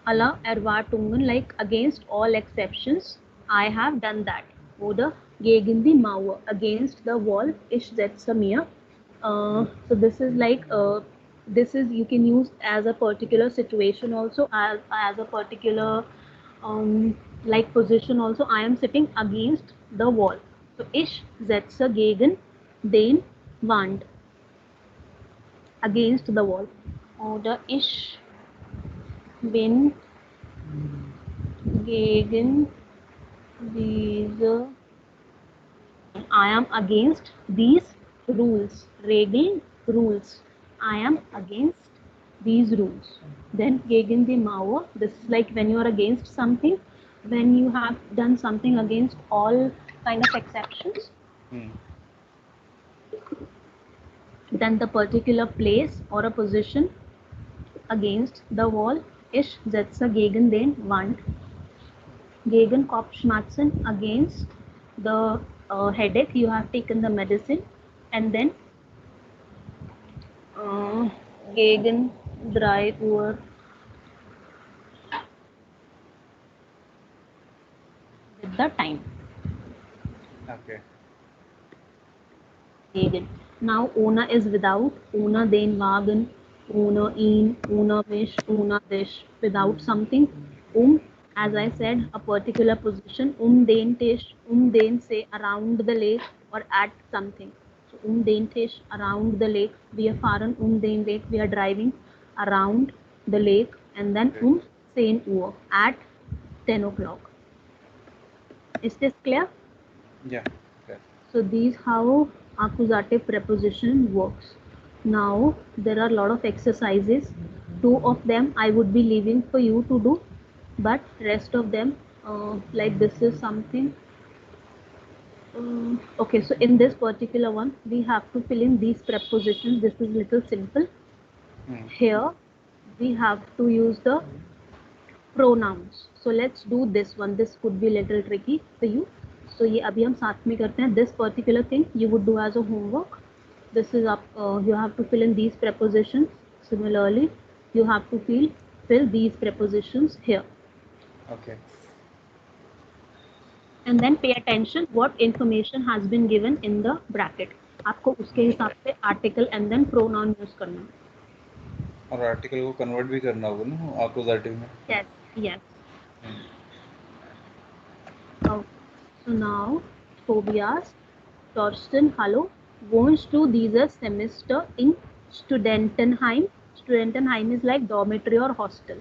alle Erwartungen, like against all exceptions, I have done that. Oder gegen die Mauer, against the wall, ich setze mir. So this is like this is, you can use as a particular situation also, as a particular like position also. I am sitting against the wall. So ich setze gegen den Wand, against the wall. Oder ich bin gegen diese, I am against these rules, Regeln, rules. I am against these rules. Then gegen die Mauer, this is like when you are against something, when you have done something against all kind of exceptions. Then the particular place or a position against the wall, ich setze gegen den Wand. Gegen Kopfschmerzen, against the headache, you have taken the medicine. And then gegen 3 Uhr, with the time. Okay. Gegen. Now ohne is without, ohne den Wagen, ohne ihn, ohne mich, ohne dich, without something. As I said, a particular position, den Tisch, den say, around the lake or at something. So den Tisch, around the lake. Wir fahren den Lake, we are driving around the lake. And then 10 Uhr, at 10 o'clock. Is this clear? Yeah. Okay. So these how accusative preposition works. Now there are a lot of exercises. 2 of them I would be leaving for you to do, but rest of them like this is something. Okay, so in this particular one we have to fill in these prepositions. This is little simple. Here we have to use the pronouns. So let's do this one. This could be a little tricky for you. So ये अभी हम साथ में करते हैं. This particular thing you would do as a homework. This is up. You have to fill in these prepositions. Similarly, you have to fill these prepositions here. Okay. And then pay attention what information has been given in the bracket. आपको उसके हिसाब से article and then pronoun use करना. और article को convert भी करना होगा ना अक्यूजेटिव में. Yes. Oh, so now Tobias Torsten, hallo, wohnst du dieses Semester in Studentenheim? Studentenheim is like dormitory or hostel.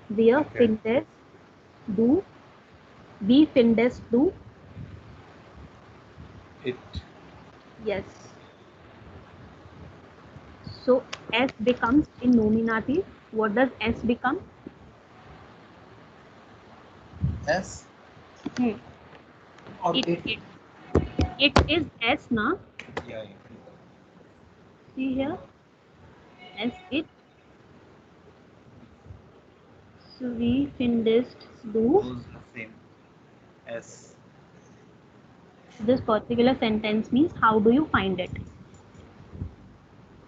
Wie findest du? It. Yes. So S becomes in nominative. What does S become? S. Or It is S, na? Yeah. See here. S it. So we findest du. Those are same. S. This particular sentence means how do you find it?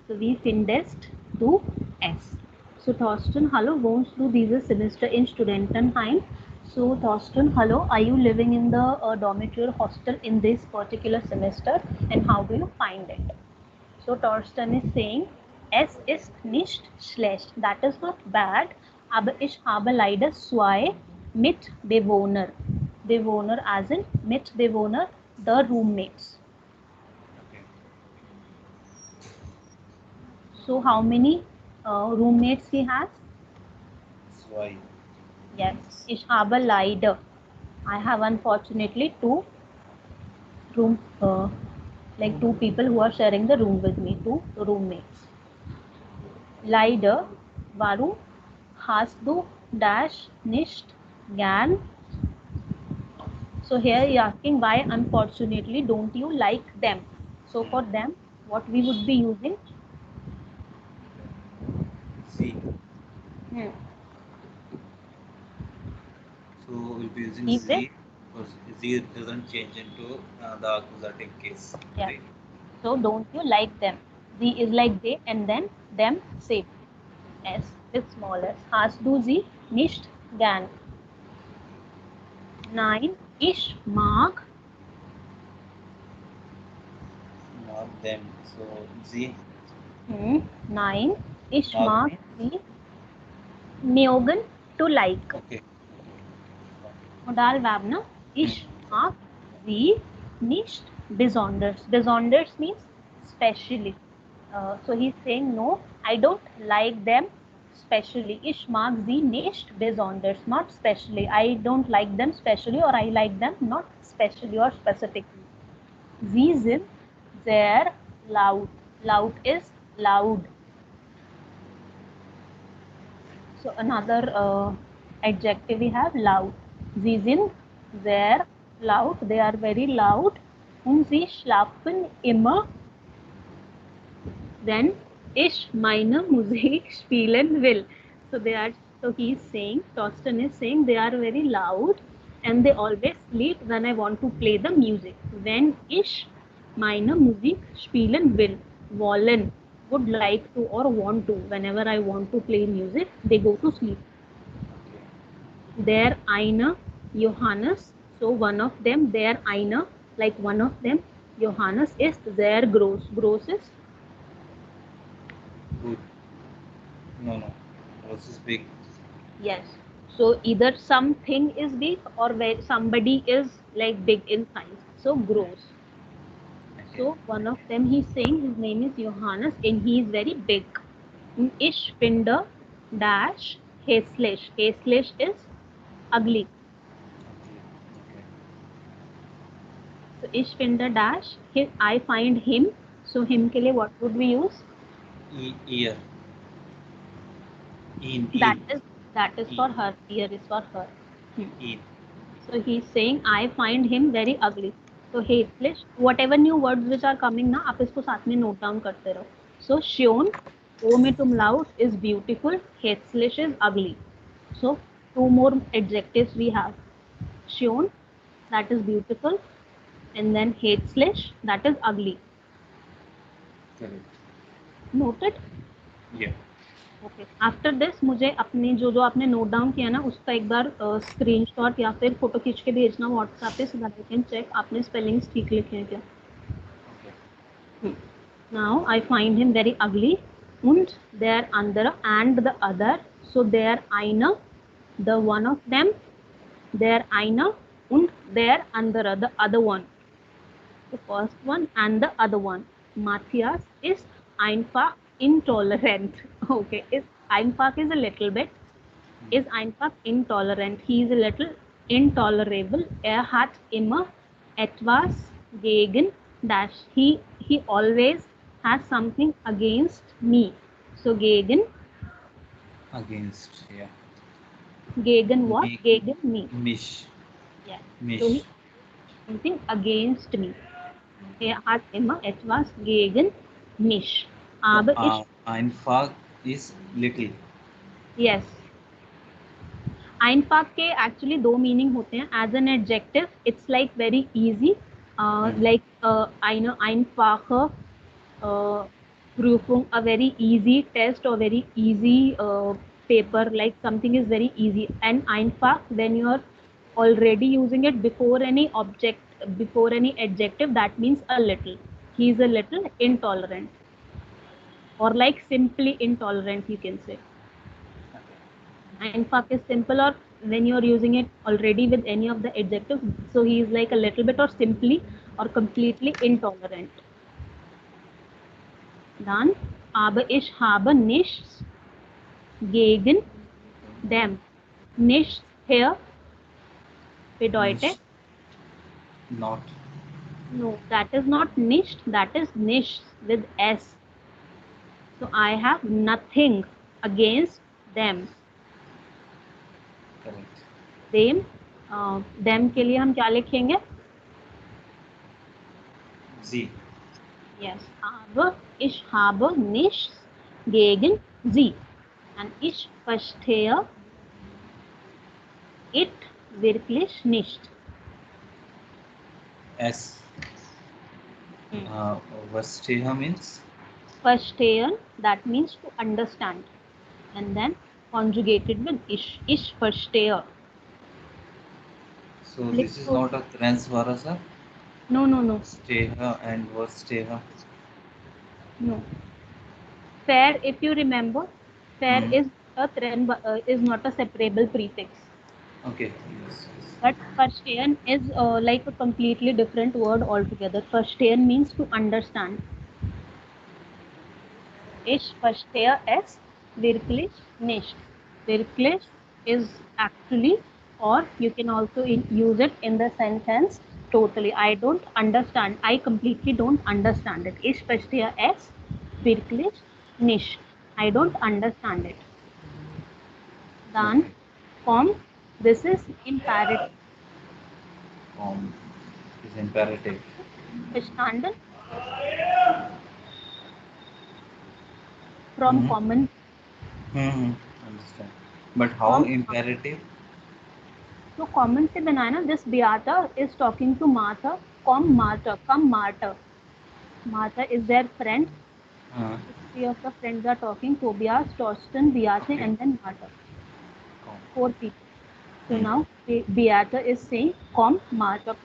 So we findest du S. So Thorsten, hallo, wohnst du dieses Semester in Studentenheim? So Thorsten, hallo, are you living in the dormitory or hostel in this particular semester, and how do you find it? So Thorsten is saying, es ist nicht schlecht. That is not bad. Aber ich habe leider zwei Mitbewohner. Bewohner as in Mitbewohner, the roommates. Okay. So how many roommates he has? Zwei. Yes. Ich habe leider. I have unfortunately two people who are sharing the room with me, two roommates. Leider, warum hast du dash nicht gern? So here he is asking why unfortunately don't you like them? So for them, what we would be using? C. So we'll be using Is Z it? because Z doesn't change into the accusative case. Yeah. Right? So don't you like them? Z is like they and then them say. S with small s. Hast du sie nicht gern? 9. Ich mag. Not them. So Z. 9. Ich Mag mag sie mögen to like. Okay. Modal verb na. Ich mag sie nicht besonders. Besonders means specially. So he's saying no, I don't like them specially. Ich mag sie nicht besonders, not specially. I don't like them specially, or I like them not specially or specifically. Sie sind sehr laut. Laut is loud. So another adjective we have loud. Sie sind sehr laut. They are very loud. Und sie schlafen immer, wenn ich meine Musik spielen will. So he's saying, Thorsten is saying they are very loud and they always sleep when I want to play the music. Wenn ich meine Musik spielen will, wollen, would like to or want to, whenever I want to play music, they go to sleep. Der eine Johannes, so one of them, der eine, like one of them, Johannes ist sehr groß. Groß is? Good. No. Gross is big. Yes. So either something is big or where somebody is like big in size. So gross. Okay. So one of them, he's saying his name is Johannes and he is very big. Ich finde dash hässlich. Hässlich is ugly. Okay. So ich finde dash, I find him. So him ke liye what would we use? Ear. In. That is for her. Ear is for her. In. So he's saying I find him very ugly. So hässlich, whatever new words which are coming ना, आप इसको साथ में note down करते रहो. So schön O mit umlaut is beautiful, hässlich is ugly. So two more adjectives we have. Schön, that is beautiful, and then hässlich, that is ugly. Correct. Noted? Yeah. Okay after this मुझे अपनी जो जो आपने note down किया ना उसका एक बार screenshot या फिर फोटो खींच के भेजना व्हाट्सएप पे so that I can check आपने स्पेलिंग्स ठीक लिखे हैं क्या. Okay. Now I find him very ugly. Und der andere and the other. So der eine, the one of them, der eine und der andere, the other one. The first one and the other one. Matthias is einfach intolerant. Okay, is einfach is a little bit. Is einfach intolerant. He is a little intolerable. Hat immer etwas gegen dash. He always has something against me. So gegen Against. Yeah. gegen what? Me- Gegen me. Mish. Yeah. Mish. So he something against me. Er hat immer etwas gegen mich. Aber ich einfach is little. yes. Einfach के actually दो meaning होते हैं. As an adjective, it's like very easy. Like eine einfache Prüfung, a very easy test or very easy paper. Like something is very easy. And einfach, when you are already using it before any object, before any adjective, that means a little. He is a little intolerant, or like simply intolerant, you can say. Einfach is simple, or when you are using it already with any of the adjectives, so he is like a little bit or simply or completely intolerant. Dann, aber ich habe nichts gegen them. Nichts here bedeutet Not. no, that is not nicht, that is nichts with s. So I have nothing against them. Correct. them के लिए हम क्या लिखेंगे? Z. Yes, aber ich habe nichts gegen sie. And ich verstehe it wirklich nicht. S. Verstehe means Verstehen, that means to understand. And then conjugated with ich. Ich verstehe. so. This is not a transvarasa. No, no, no. Steha and versteha. No. Fair, if you remember, fair is not a separable prefix. Okay. Yes. But verstehen is like a completely different word altogether. Verstehen means to understand. Ich verstehe es wirklich nicht. Wirklich is actually, or you can also use it in the sentence totally. I don't understand. I completely don't understand it. Ich verstehe es wirklich nicht. I don't understand it. Dann kommt, this is imperative. Is imperative. Verstanden? From common. Understand. But how imperative? तो common से बनाया ना. This Beata is talking to Martha. Come Martha. Martha is their friend. Three of the friends are talking. Tobias, Torsten, Beate, and then Martha. 4 people. So now Beata is saying come Martha.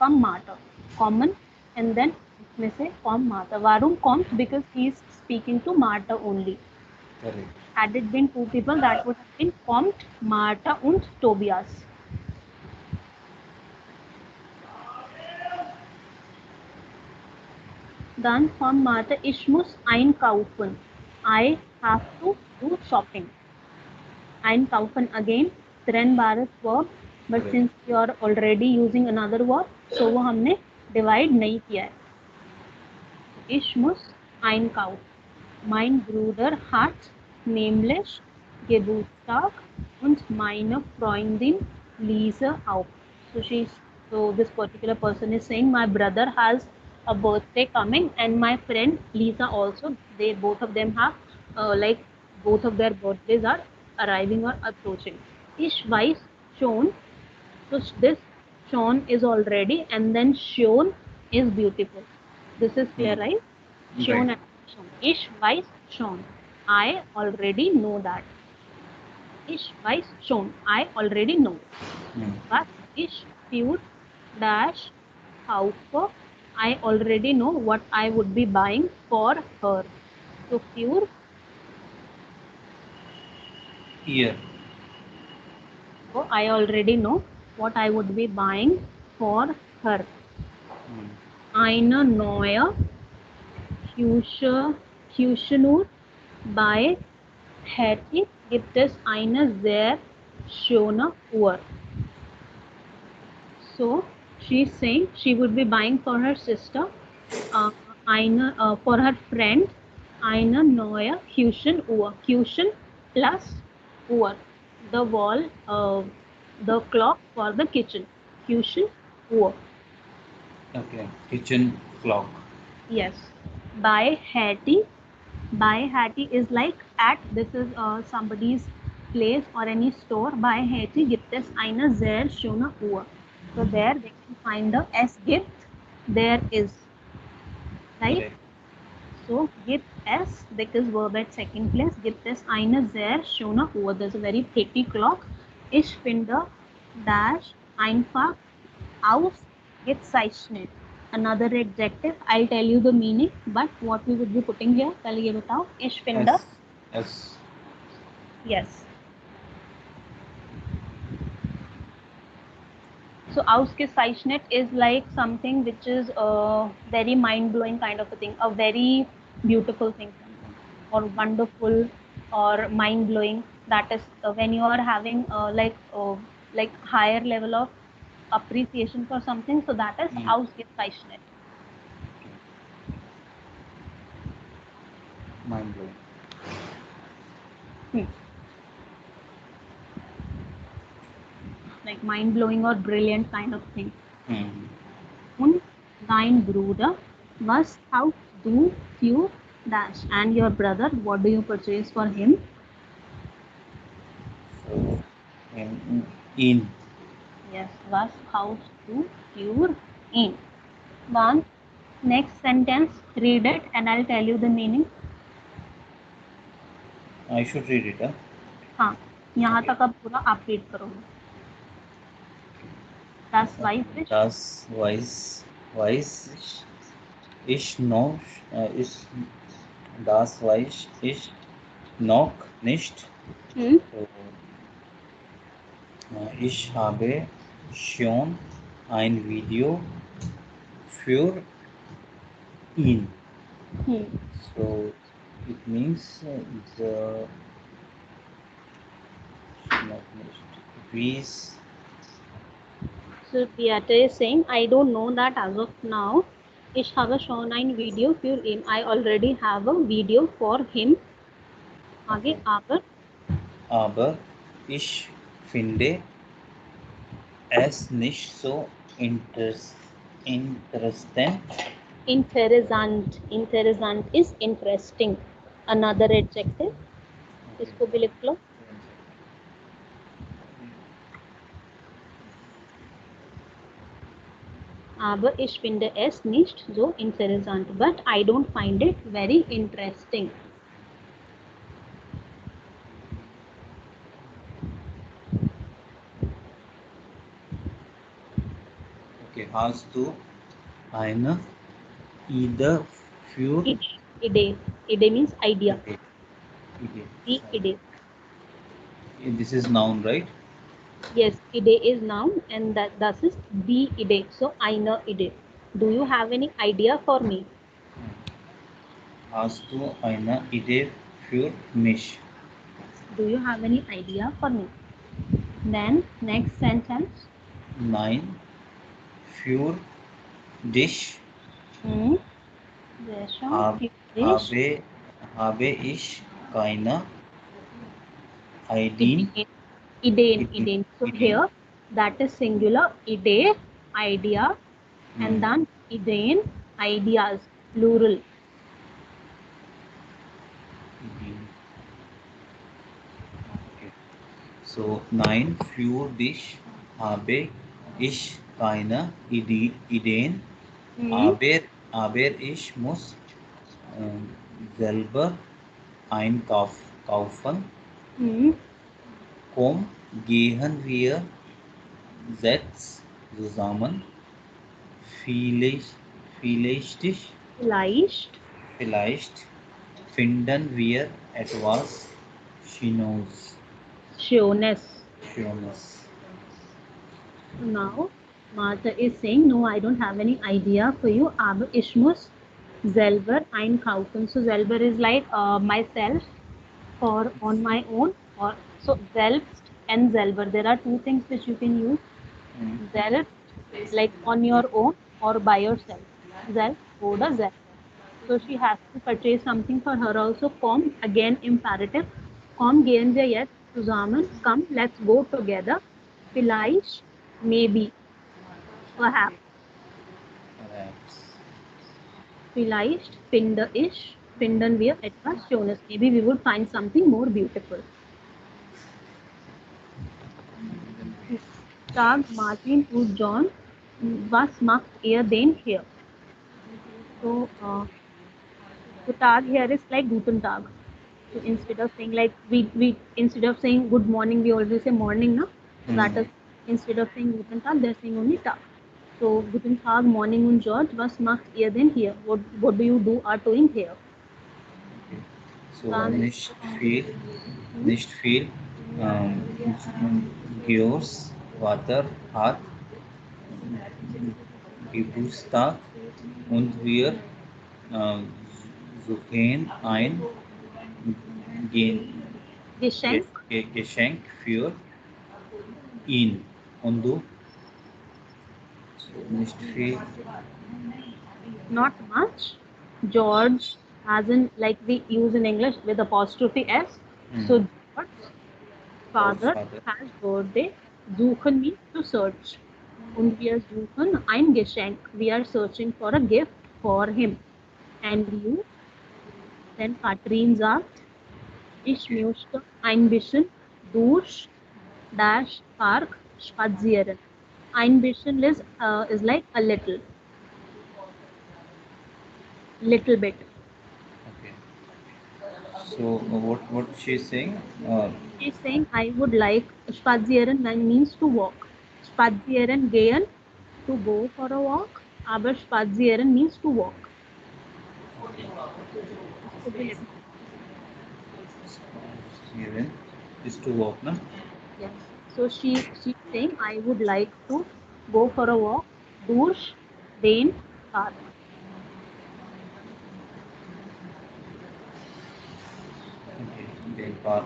Common, and then may say come Martha. Warum kommt? Because he is speaking to Martha only. Correct. Had it been 2 people, that would have been kommt Martha und Tobias. Dann von Martha, ich muss einkaufen. I have to do shopping. Einkaufen again, trennbares verb, but Correct. since you are already using another verb, so वो हमने divide नहीं किया है. Ich muss einkaufen. Mein Bruder hat nämlich Geburtstag und meine Freundin Lisa auch. So this particular person is saying my brother has a birthday coming and my friend Lisa also. They both of them have like both of their birthdays are arriving or approaching. Ich weiß schon. So this schon is already, and then schon is beautiful. This is clear, right? Schon Right. and schon. Ich weiß schon. I already know that. Ich weiß schon. I already know. Was ich für dash kaufe. I already know what I would be buying for her. So für Here. so I already know what I would be buying for her. Eine neue Küchenuhr bei Hetty gibt es eine sehr schöne Uhr. So she's saying she would be buying for her sister, for her friend, eine neue Küchenuhr. Küchen plus Uhr. The wall, the clock for the kitchen. Küchenuhr. Okay. Kitchen clock. Yes. By Hattie. By Hattie is like at, this is somebody's place or any store. By Hattie gibt es eine sehr schöne Uhr. So there they can find the S gibt. There is. Right? Correct. So gibt es, because verb at second place, gibt es eine sehr schöne Uhr. There's a very pretty clock. Ich finde dash einfach ausgezeichnet. Another adjective. I'll tell you the meaning, but what we would be putting here, पहले ये बताओ. Ich finde. S. Yes. So ausgezeichnet is like something which is a very mind-blowing kind of a thing, a very beautiful thing, or wonderful, or mind-blowing. That is when you are having like higher level of appreciation for something. So that is ausgezeichnet. Mind blowing. Like mind-blowing or brilliant kind of thing. Hmm. Und dein Bruder, was kaufst du für dash? And your brother, what do you purchase for him? So, in. Yes, was kaufst du für ihn? Then next sentence, read it and I'll tell you the meaning. I should read it, huh? हाँ, यहाँ तक अब पूरा आप read करोगे. Das weiß ich. Das weiß ich noch, das weiß ich noch nicht. Hmm. So, ich habe schon ein Video für ihn. So it means the not nicht. Please. So Beate is saying, I don't know that as of now. Ich habe schon ein Video für ihn. I already have a video for him. आगे Aber ich finde es nicht so interessant. Interessant is interesting. Another adjective. इसको भी लिख लो. Aber ich finde es nicht so interessant. But I don't find it very interesting. Okay, hast du eine Idee für Idee. Idee means idea. Idee. The idea. This is noun, right? Yes, Idee is noun and that is the Idee. So eine Idee. Do you have any idea for me? Hast du eine Idee für mich? Do you have any idea for me? Then next sentence. Nein, für dich habe ich keine Ideen. So here that is singular, Idee, idea, and then Ideen, ideas, plural. So 9 für dich habe ich keine Ideen, aber ich muss ähm, selber einkaufen. Komm, gehen wir jetzt zusammen. Vielleicht, vielleicht, vielleicht finden wir etwas Schönes. Schönes. Now, Martha is saying, no, I don't have any idea for you. Aber ich muss selber einkaufen. So selber is like myself or on my own. Or so selbst and selber. There are two things which you can use. Selbst, like on your own or by yourself. Selbst oder selber. So she has to purchase something for her also. Komm, again imperative. Komm, gehen wir jetzt zusammen. Come, let's go together. Vielleicht, maybe, perhaps. Vielleicht finden wir etwas Schönes. Maybe we would find something more beautiful. Tag, Martin und John, was macht ihr denn hier? So, Tag here is like Guten Tag. So instead of saying like we instead of saying good morning, we always say morning, no? So that is instead of saying Guten Tag, they're saying only Tag. So Guten Tag, morning und George, was macht ihr denn hier? What do you do are doing here? Okay. So nicht viel. Georgs Vater hat Geburtstag und wir suchen ein Geschenk für ihn. Und du? Nicht viel. Not much. George, as in like we use in English with apostrophe S. So George's father has birthday. Suchen means to search. Und wir suchen ein Geschenk. We are searching for a gift for him. And you? Then Katrin sagt, ich möchte ein bisschen durch dash park spazieren. Ein bisschen is like a little bit. Okay. So what she's saying? She's saying I would like spazieren means to walk. Spazieren gehen to go for a walk. Aber spazieren means to walk. Spazieren is to walk, no? Yes. So she's saying I would like to go for a walk durch den Park. Okay, den Park.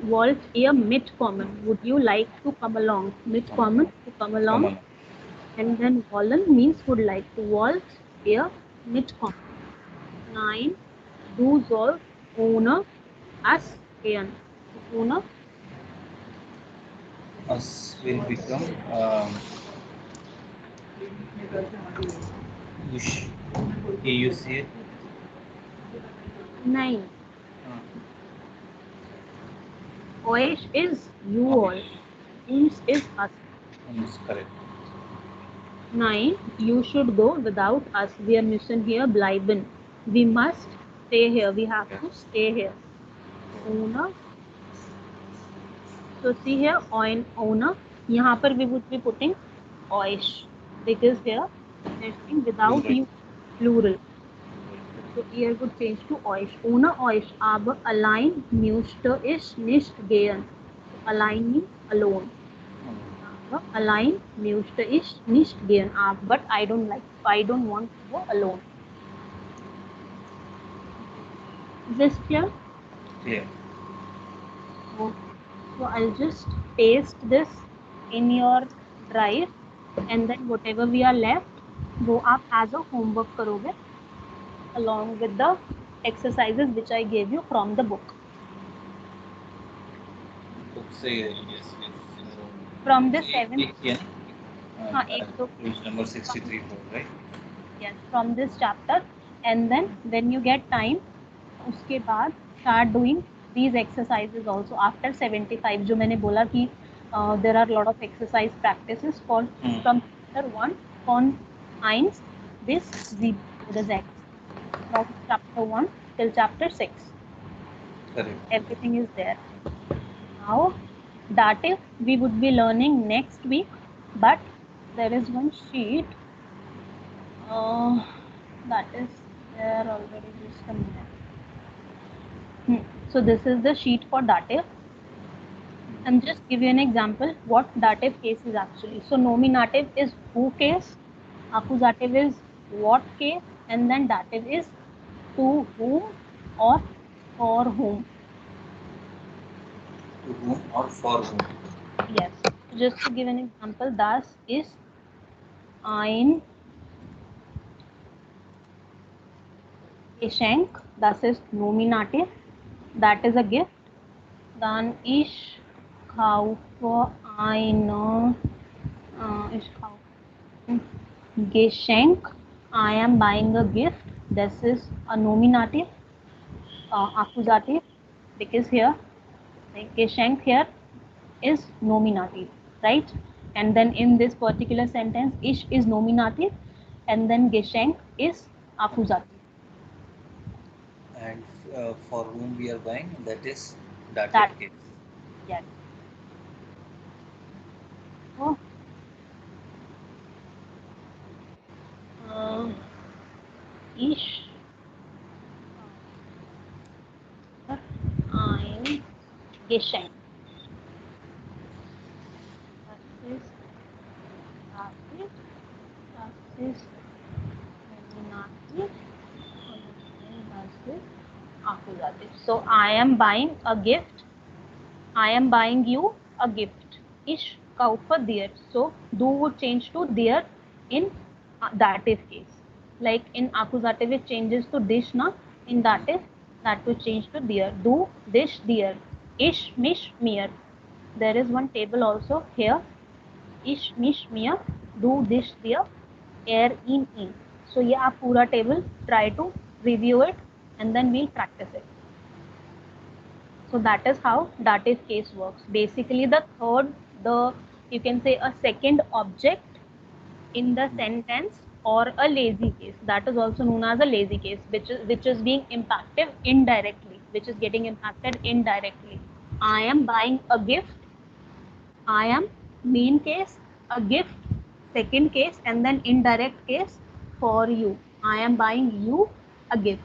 Wollt ihr mitkommen? Would you like to come along? Mitkommen, to come along. And then wollen means would like to. Wollt ihr mitkommen? 9. Du sollst ohne us gehen. Ohne Us will become Ush. You see it? 9. Euch is you all. Uns is us. Correct. 9. You should go without us. Wir müssen hier bleiben. We must stay here. We have to stay here. Ohne. So see here, owner. यहाँ पर we would be putting euch because here they're saying without you, plural. So here would change to euch. Ohne euch, aber allein müsste ich nicht gehen. So allein means alone. Allein müsste ich nicht gehen. But I don't want to go alone. Is this clear? Clear. So I'll just paste this in your drive and then whatever we are left, वो आप as a homework करोगे along with the exercises which I gave you from the book. Book say yes. From the 7th. Page number 63, right? Yes, from this chapter, and then when you get time, उसके बाद start doing these exercises also after 75 जो मैंने बोला कि there are lot of exercise practices for from chapter 1 on eins bis 7 oder 6 from chapter 1 till chapter 6. Correct. Everything is there. Now dative we would be learning next week, but there is one sheet that is there already. Just a minute. So this is the sheet for dative, and just give you an example what dative case is actually. So nominative is who case, accusative is what case, and then dative is to whom or for whom. To whom or for whom. Yes. Just to give an example, das is ein Geschenk, das ist nominative, that is a gift. Dann ich kaufe eine Geschenk, I am buying a gift, this is a nominative, accusative, because here Geschenk here is nominative, right? And then in this particular sentence, ich is nominative, and then Geschenk is accusative. And for whom we are buying, that is dative That- case. Yes. Oh. Ich ein Geschenk. Das ist dative, das ist nominative, und das ist accusative. So I am buying a gift. I am buying you a gift. Ich kaufe dir. So do would change to dir in dative case. Like in accusative it changes to dich na. In dative that would change to dir. Du, dich, dir. Ich, mich, mir. There is one table also here. Ich, mich, mir. Du, dich, dir. Er, ihn, ihn. So ये आप पूरा table try to review it and then we'll practice it. So that is how dative case works. Basically the third, you can say a second object in the sentence or a lazy case. That is also known as a lazy case, which is being impacted indirectly, which is getting impacted indirectly. I am buying a gift. I am main case, a gift, second case, and then indirect case for you. I am buying you a gift.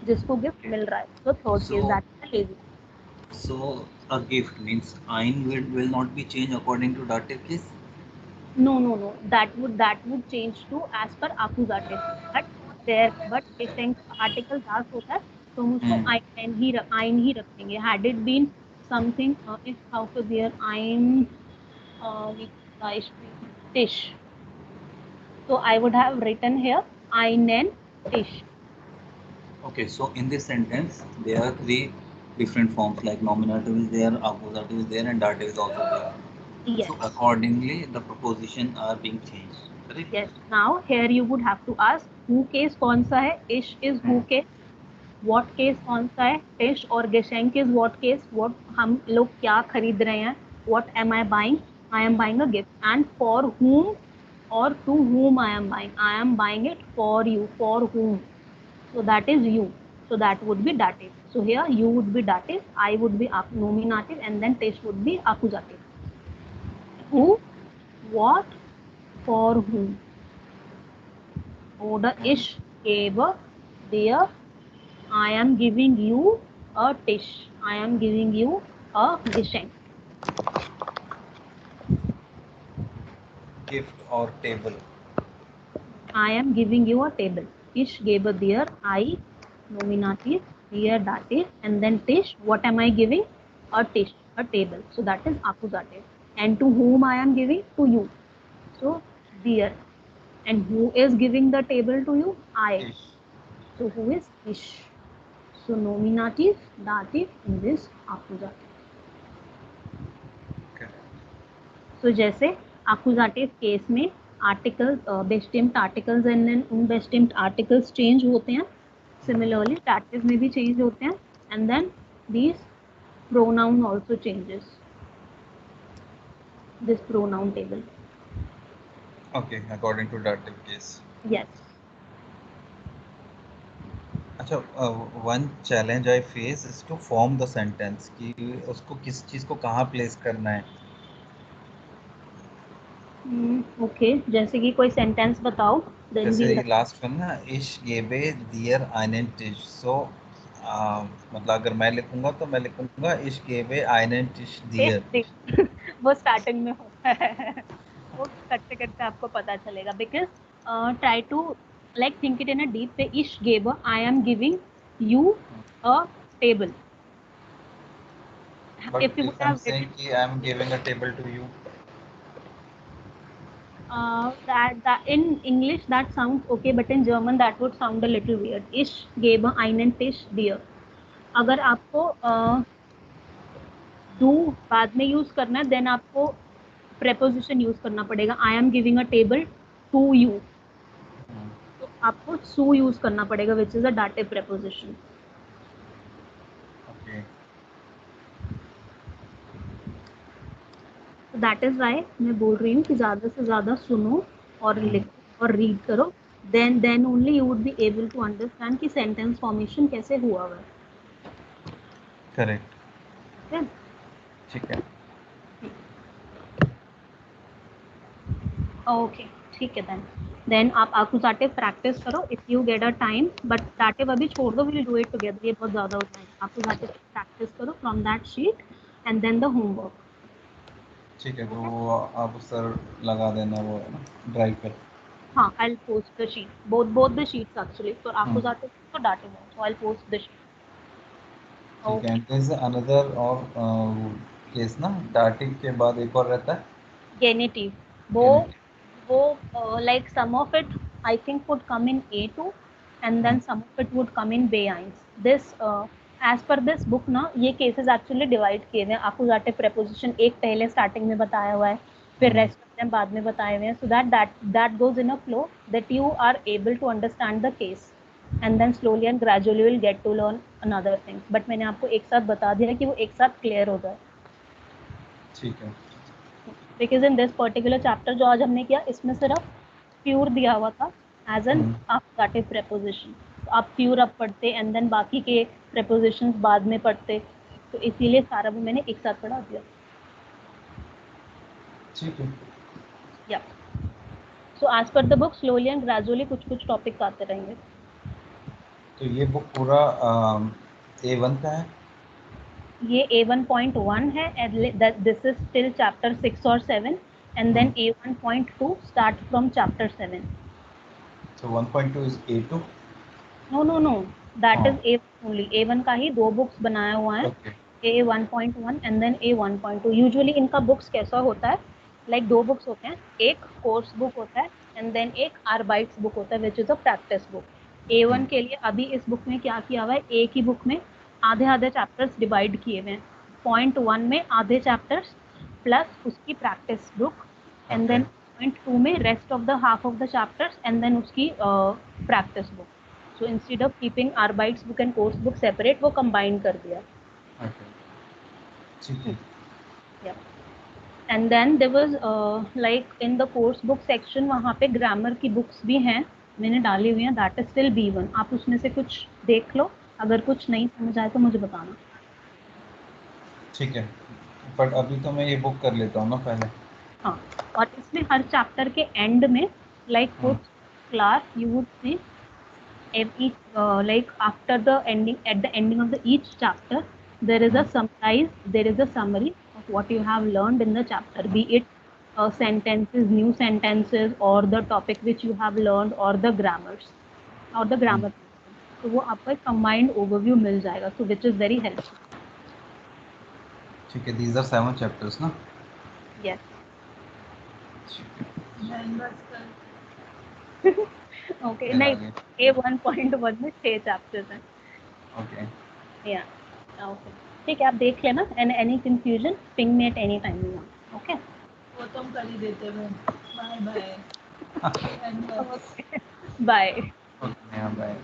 जिसको gift मिल रहा है. So third case, that is a lazy. So a gift means ein will not be changed according to dative case. No. That would change to as per accusative. But Geschenk article das होता है तो हम उसको ein ही रखेंगे. Had it been something if kaufe there ein Tisch. So I would have written here einen Tisch. Okay, so in this sentence there are three different forms like nominative is there, accusative is there, and dative is also there. Yes. So accordingly the preposition are being changed. Correct? Yes. Now here you would have to ask who case कौन सा है? Ish is who case. What case कौन सा है? Tisch और Geschenk is what case? What हम लोग क्या खरीद रहे हैं? What am I buying? I am buying a gift. And for whom or to whom I am buying? I am buying it for you. For whom? So that is you. So that would be dative. So here you would be dative, I would be nominative, and then Tisch would be accusative. Who, what, for whom? Oder ich gebe dir, I am giving you a Tisch. I am giving you a Geschenk. Gift or table. I am giving you a table. Ich gebe dir, I, nominative, dir, dative, and then Tisch. What am I giving? A Tisch, a table. So that is accusative. And to whom I am giving? To you. So dir. And who is giving the table to you? I. Ish. So who is ish? So nominative, dative, in this accusative. Okay. So जैसे accusative case में articles, bestimmt articles and then unbestimmt articles change होते हैं. Similarly, dative में भी change होते हैं. And then these pronoun also changes. This pronoun table. Okay, according to dative case. Yes. अच्छा, one challenge I face is to form the sentence कि उसको किस चीज को कहाँ प्लेस करना है. ओके, जैसे कि कोई सेंटेंस बताओ. Then जैसे we'll ये लास्ट वन ना, इश गेबे दियर einen Tisch. सो मतलब अगर मैं लिखूंगा तो मैं लिखूंगा इश गेबे einen Tisch दियर. वो स्टार्टिंग में होता है. वो करते करते आपको पता चलेगा. Because try to like think it in a deep way. Ish gave, I am giving you a table. But If you would if I'm have saying written, कि I am giving a table to you, that in English that sounds okay, but in German that would sound a little weird. Ich gebe einen Tisch dir. अगर आपको do बाद में use करना है, then आपको preposition use करना पड़ेगा. I am giving a table to you. तो आपको to यूज करना पड़ेगा, which is a dative preposition. okay. So that is why मैं बोल रही हूँ कि ज़्यादा से ज़्यादा सुनो और लिखो और रीड करो. Then only you would be able to understand कि sentence formation कैसे हुआ हुआ है. Correct. Okay? ठीक है. Okay, ठीक है. Then आप accusative practice करो if you get a time. But dative अभी छोड़ दो, we'll do it together. ये बहुत ज़्यादा हो जाएगा. Accusative practice करो from that sheet and then the homework. ठीक है, तो आप सर लगा देना वो है ना ड्राइव पे. हाँ, I'll post the sheet. Both the sheets actually. So accusative तो dative also. I'll post the sheet. ठीक है. there's another और केस ना, dative के बाद एक और रहता है Genitive. वो like some of it I think would come in A2 and then some of it would come in B1. This as per this book ना, ये cases actually divide किए हुए हैं. Accusative preposition एक पहले starting में बताया हुआ है, फिर rest of them बाद में बताए हुए हैं. So that goes in a flow that you are able to understand the case and then slowly and gradually will get to learn another thing. But मैंने आपको एक साथ बता दिया कि वो एक साथ clear हो जाए. ठीक है. Because in this particular chapter जो आज हमने किया, इसमें सिर्फ pure दिया हुआ था as an accusative preposition. तो आप pure अब पढ़ते and then बाकी के prepositions बाद में पढ़ते, तो इसीलिए सारा वो मैंने एक साथ पढ़ा दिया. ठीक है. Yeah. So as per the book slowly and gradually कुछ topics आते रहेंगे. तो ये बुक पूरा A1 का है. ये A1.1 है and this is till chapter 6 or 7 and then A1.2 start from chapter 7. So 1.2 is A2. No. That is A1 only. A1 का ही दो बुक्स बनाया हुआ है. Okay. A1.1 and then A1.2. Usually इनका बुक्स कैसा होता है, लाइक दो बुक्स होते हैं. एक कोर्स बुक होता है एंड देन एक आर्बाइट्स बुक होता है which is a practice book. A1 के लिए अभी इस बुक में क्या किया हुआ है, एक ही बुक में आधे चैप्टर्स डिवाइड किए हुए हैं. पॉइंट 1 में आधे चैप्टर्स प्लस उसकी practice book and then point 2 में rest of the half of the chapters and then उसकी practice book. So instead of keeping Arbite's book and course book separate, वो combine कर दिया. Okay. ठीक है. Yeah. And then there was like in the course book section वहाँ पे grammar की books भी हैं, मैंने डाली हुई हैं. That is still B1. आप उसमें से कुछ देख लो, अगर कुछ नहीं समझ आए तो मुझे बताना. ठीक है. बट अभी तो मैं ये बुक कर लेता हूँ ना पहले. हाँ, और इसमें हर चैप्टर के एंड में like कुछ class you would see each like after the ending, at the ending of the each chapter there is a summary of what you have learned in the chapter, be it sentences, new sentences or the topic which you have learned or the grammars or the grammar. तो वो आपको एक combined overview मिल जाएगा, so which is very helpful. ठीक है. These are 7 chapters ना. Yes. Okay. नहीं, A1.1 में 6 chapters हैं. Okay. Yeah. Okay. ठीक है, आप देख लेना. And any confusion, ping me at any time you want. Okay. वो तो हम कर ही देते हैं. Bye bye. Okay. Bye. Okay. Bye.